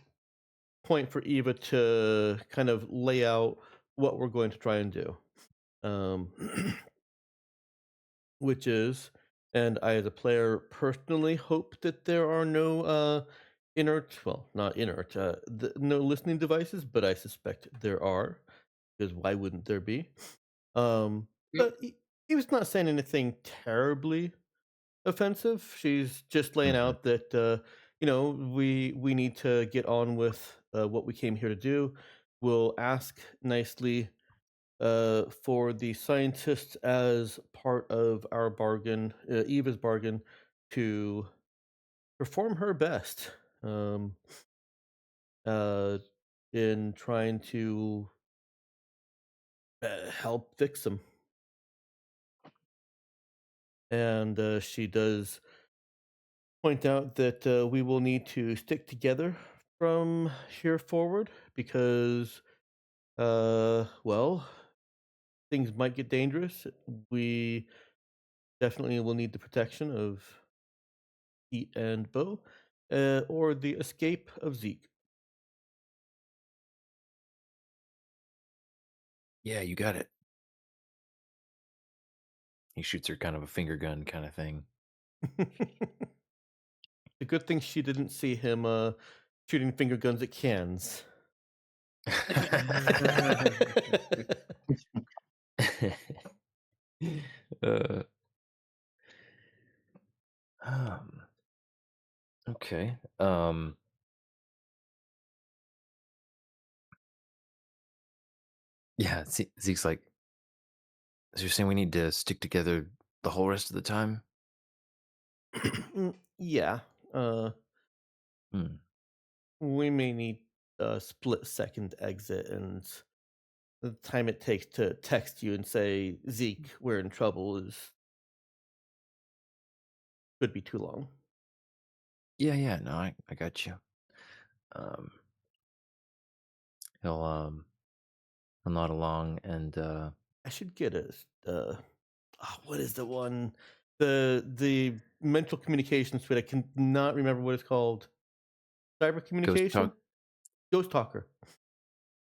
point for Eva to kind of lay out what we're going to try and do. Um which is, and I as a player personally hope that there are no not inert, no listening devices, but I suspect there are, because why wouldn't there be? But he was not saying anything terribly offensive. She's just laying Mhm. out that we need to get on with what we came here to do. We'll ask nicely for the scientists as part of our bargain, Eva's bargain, to perform her best um, uh, in trying to help fix them. And she does point out that we will need to stick together from here forward because, well, things might get dangerous. We definitely will need the protection of Heat and Bo, or the escape of Zeke. Yeah, you got it. He shoots her kind of a finger gun kind of thing. The good thing she didn't see him shooting finger guns at cans. uh, um, okay. Yeah, Zeke's like, so you're saying we need to stick together the whole rest of the time? Yeah, Hmm. we may need a split second exit, and the time it takes to text you and say, Zeke, we're in trouble could be too long. Yeah, no, I got you. Um, he'll nod along and I should get what is the one? The mental communication suite. I cannot remember what it's called. Cyber Ghost communication? talk. Ghost Talker.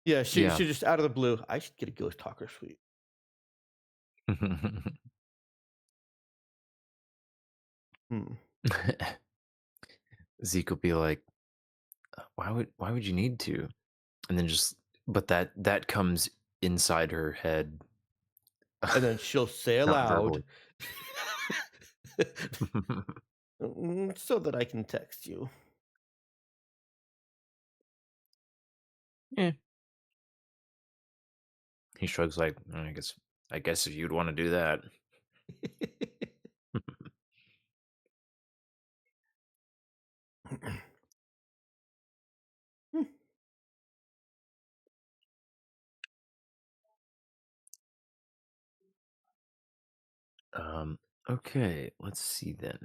Yeah, she Yeah. just out of the blue. I should get a Ghost Talker suite. Hmm. Zeke will be like, why would you need to? And then but that comes inside her head, And then she'll say not aloud, verbally. so that I can text you. Yeah. He shrugs like, I guess if you'd want to do that. Okay, let's see then.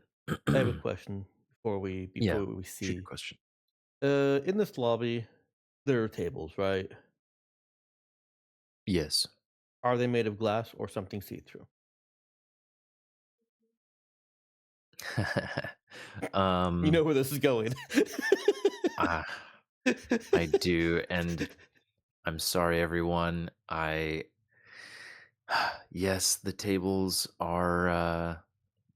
I have a question before Yeah, we shoot your see. question. In this lobby, there are tables, right? Yes. Are they made of glass or something see-through? You know where this is going. I do, and I'm sorry, everyone. Yes, the tables are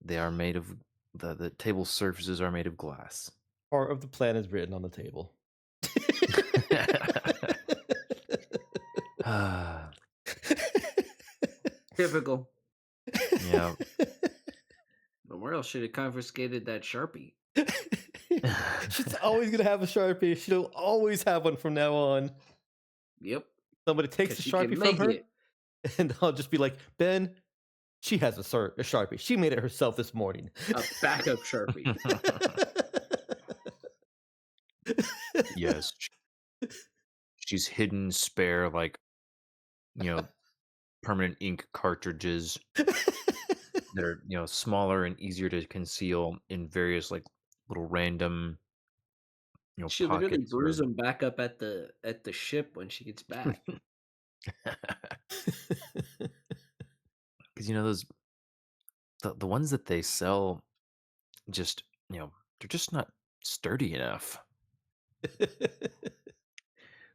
they are made of the table surfaces are made of glass. Part of the plan is written on the table. Ah, Typical. yeah. Memorial should have confiscated that Sharpie. She's always gonna have a Sharpie. She'll always have one from now on. Yep. Somebody takes Because the she can Sharpie make from her, it. and I'll just be like, Ben, she has a Sharpie. She made it herself this morning. A backup Sharpie. Yes. She's hidden spare, like, permanent ink cartridges that are, smaller and easier to conceal in various, like, little random, She'll literally pockets. bruise them back up at the ship when she gets back. Because, those, the ones that they sell, just, they're just not sturdy enough.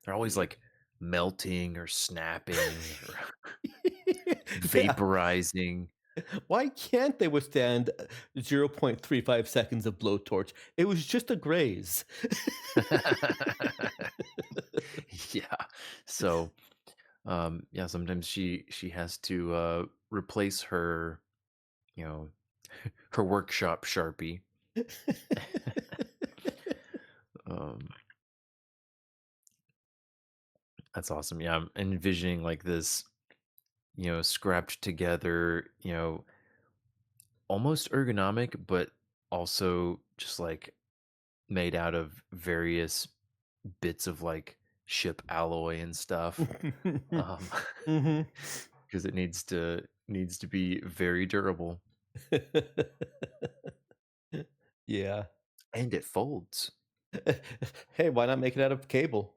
They're always like melting or snapping or Yeah. vaporizing. Why can't they withstand 0.35 seconds of blowtorch? It was just a graze. Yeah. So, yeah, sometimes she has to replace her, her workshop Sharpie. Um, that's awesome. Yeah, I'm envisioning like this, scrapped together, almost ergonomic, but also just like made out of various bits of like ship alloy and stuff. Mhm. Because it needs to be very durable, Yeah. and it folds. Hey, why not make it out of cable?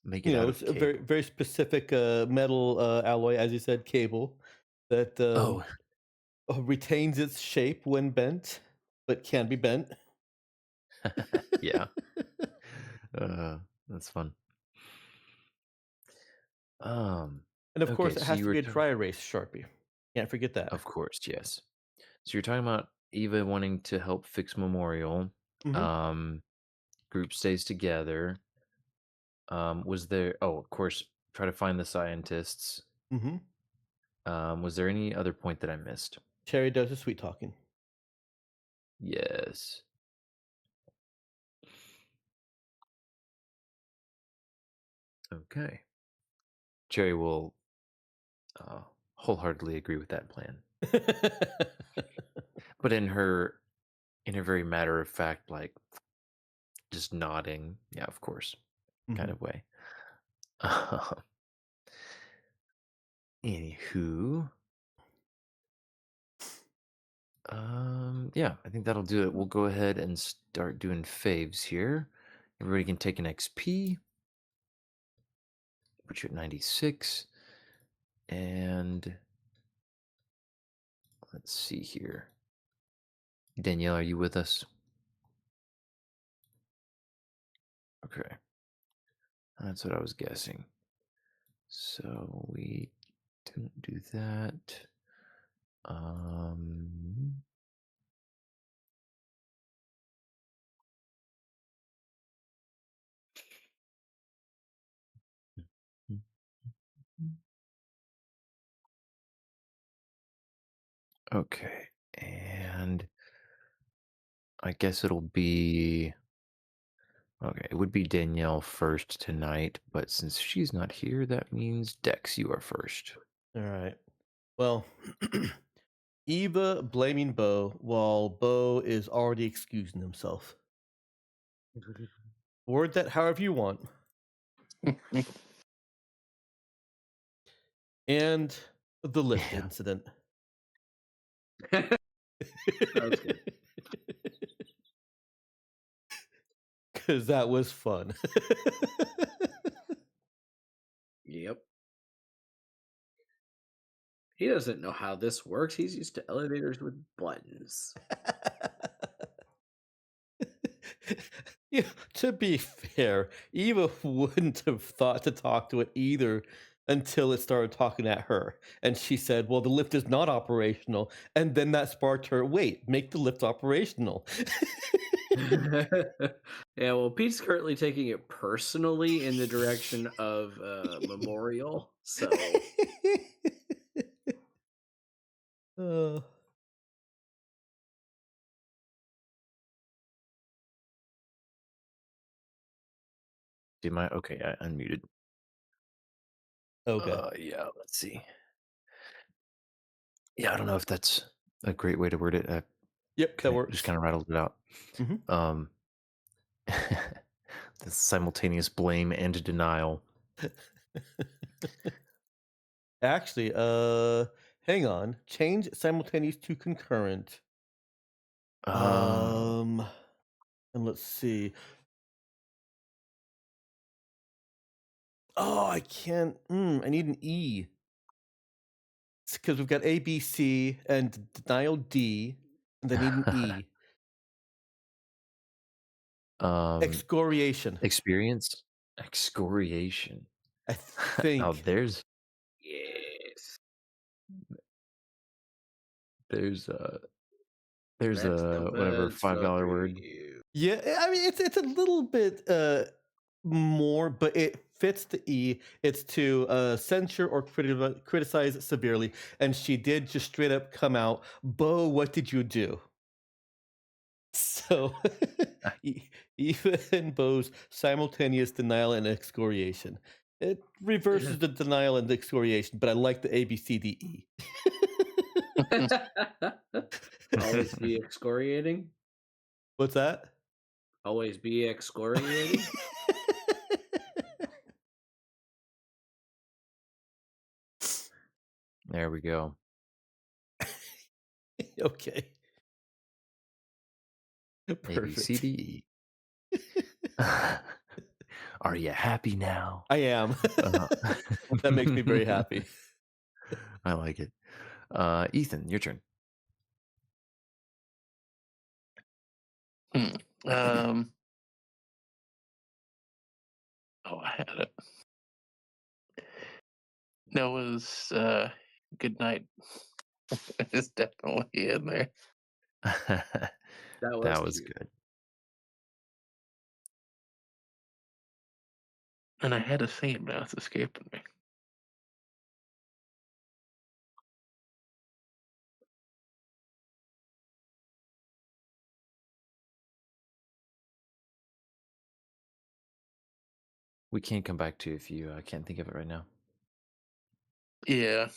Make it out of It's a very cable. very specific metal alloy, as you said, cable that Oh, retains its shape when bent, but can be bent. yeah. That's fun. Um, And of course, okay, it so has you to were be a dry erase Sharpie. Can't forget that. of course, yes. So you're talking about Eva wanting to help fix Memorial. Mhm. Um, group stays together. Was there? Oh, of course, try to find the scientists. Mhm. Was there any other point that I missed? Cherry does the sweet talking. Yes. Okay. Cherry will wholeheartedly agree with that plan, but in her very matter of fact, like just nodding, yeah, of course, kind Mhm. of way. Anywho, yeah, I think that'll do it. We'll go ahead and start doing faves here. Everybody can take an XP. Put you at 96. And let's see here. Danielle, are you with us? Okay. That's what I was guessing. So we didn't do that. Um, okay. And I guess it'll be okay. It would be Danielle first tonight, but since she's not here, that means Dex, you are first. All right. Well, Eva blaming Bo while Bo is already excusing himself. Word that however you want. And the lift Yeah. incident. That was good. Because that was fun. Yep. He doesn't know how this works. He's used to elevators with buttons. Yeah, to be fair, Eva wouldn't have thought to talk to it either until it started talking at her. And she said, well, the lift is not operational. And then that sparked her, wait, make the lift operational. Yeah, well, Pete's currently taking it personally in the direction of Memorial. So Uh, Did my okay? I unmuted. okay. Yeah. Let's see. Yeah, I don't know if that's a great way to word it. I Yep, that just works. kind of rattled it out. Mhm. The simultaneous blame and denial. Actually, hang on. Change simultaneous to concurrent. Um, And let's see. Oh, I can't. I need an E. Because we've got A, B, C, and denial D, and I need an E. Excoriation. Experience excoriation. I Now think. there's yes, there's that's the whatever bad stuff $5 for word. you. Yeah, I mean it's a little bit more, but it fits the E. It's to censure or criticize severely, and she did just straight up come out, Bo, what did you do? So Eva and Bo's simultaneous denial and excoriation. It reverses the denial and excoriation, but I like the A B C D E. Always be excoriating. What's that? Always be excoriating. There we go. Okay. A B Perfect. C D E. Are you happy now? I am. That makes me very happy. I like it. Ethan, your turn. Um. Oh, I had it. Noah's good night is definitely in there. That was cute. good. And I had a scene, now it's escaping me. We can come back to if you can't think of it right now. Yeah.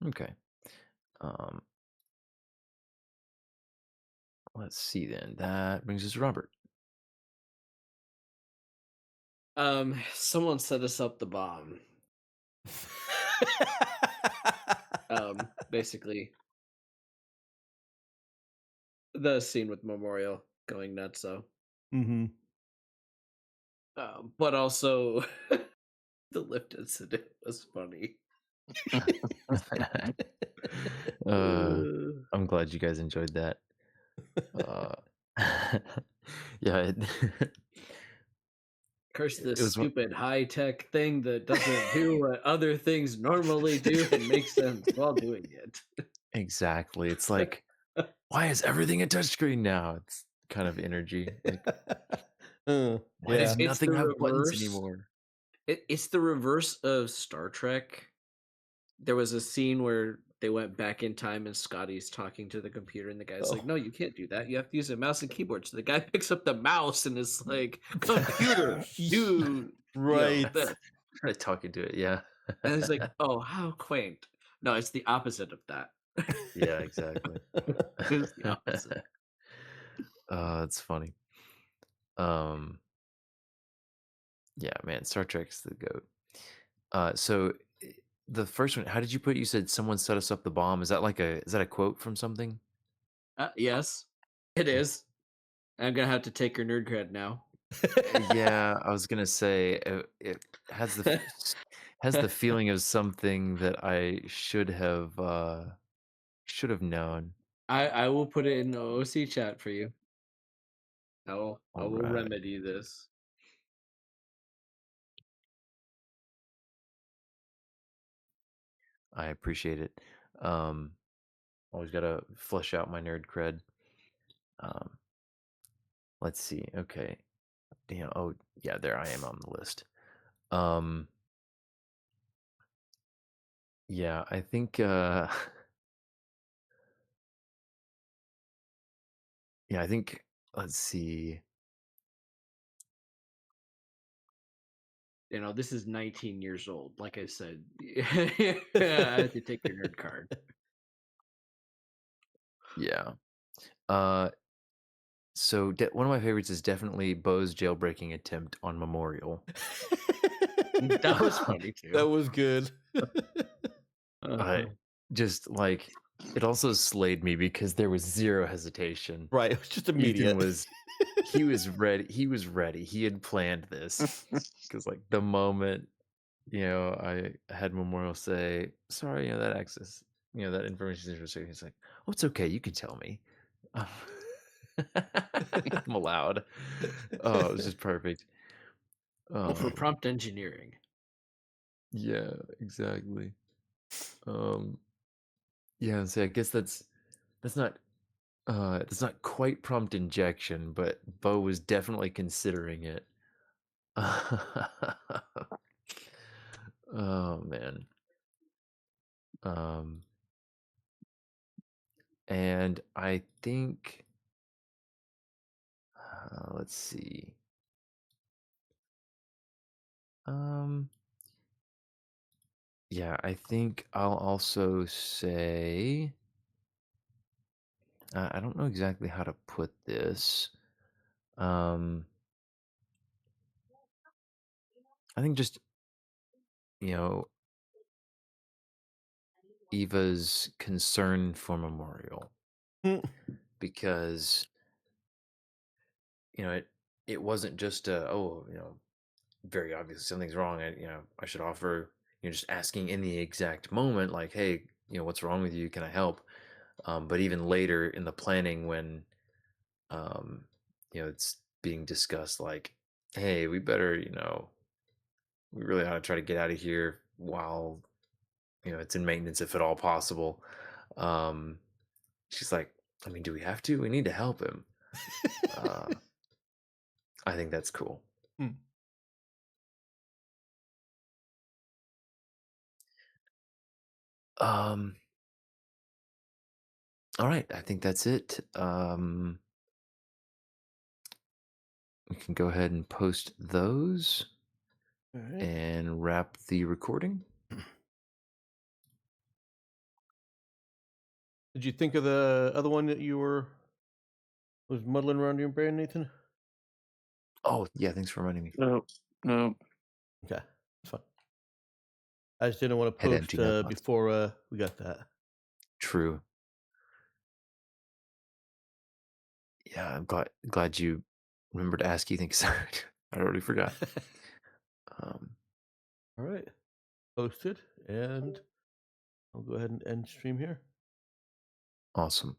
Okay. Let's see then. That brings us to Robert. Someone set us up the bomb. Basically, the scene with Memorial going nuts. So, Mm-hmm. but also the lift incident was funny. I'm glad you guys enjoyed that. Yeah. Curse It this was one- stupid high tech thing that doesn't do what other things normally do and makes sense while doing it. Exactly. It's like, why is everything a touchscreen now? It's kind of energy. Like, why does Yeah. nothing the have buttons reverse. anymore? It's the reverse of Star Trek. There was a scene where they went back in time and Scotty's talking to the computer and the guy's like, Oh. no, you can't do that. You have to use a mouse and keyboard. So the guy picks up the mouse and is like, computer, dude. Right. Try talking to it, yeah. And he's like, oh, how quaint. No, it's the opposite of that. Yeah, exactly. It's the opposite. That's funny. Yeah, man, Star Trek's the goat. So the first one, how did you put it? You said someone set us up the bomb. Is that a quote from something? Yes, it is. I'm gonna have to take your nerd cred now. Yeah, I was gonna say it has the feeling of something that I should have known. I will put it in the OC chat for you. I will Alright. remedy this. I appreciate it. Um, always gotta flush out my nerd cred. Um, let's see. Okay. Damn. Oh, yeah. There I am on the list. Um, yeah. I think. Yeah. I think. Let's see. This is 19 years old. Like I said, I have to take your nerd card. Yeah. So one of my favorites is definitely Bo's jailbreaking attempt on Memorial. That was funny too. That was good. I just like it also slayed me because there was zero hesitation. Right, it was just Ethan immediate. he was ready. He was ready. He had planned this because like the moment I had Memorial say, "Sorry, that access, that information is restricted." He's like, "Oh, it's okay. You can tell me." I'm allowed. Oh, it was just perfect. For prompt engineering. Yeah, exactly. Yeah, so I guess that's not quite prompt injection, but Bo was definitely considering it. Oh man. Um and I think let's see. Yeah, I think I'll also say I don't know exactly how to put this. Um I think just, you know, Eva's concern for Memorial because it wasn't just very obvious something's wrong. I should offer, just asking in the exact moment, like, hey, what's wrong with you? Can I help? But even later in the planning, when it's being discussed, like, hey, we better, we really ought to try to get out of here while it's in maintenance, if at all possible. Um, she's like, I mean, do we have to? We need to help him. I think that's cool. Um, all right, I think that's it. We can go ahead and post those All right. and wrap the recording. Did you think of the other one that was muddling around your brain, Nathan? Oh, yeah, thanks for reminding me. No. Okay, that's fine. I just didn't want to Had post empty notebooks. before we got that. True. Yeah, I'm glad you remembered to ask. You think I already forgot. All right, posted, and I'll go ahead and end stream here. Awesome.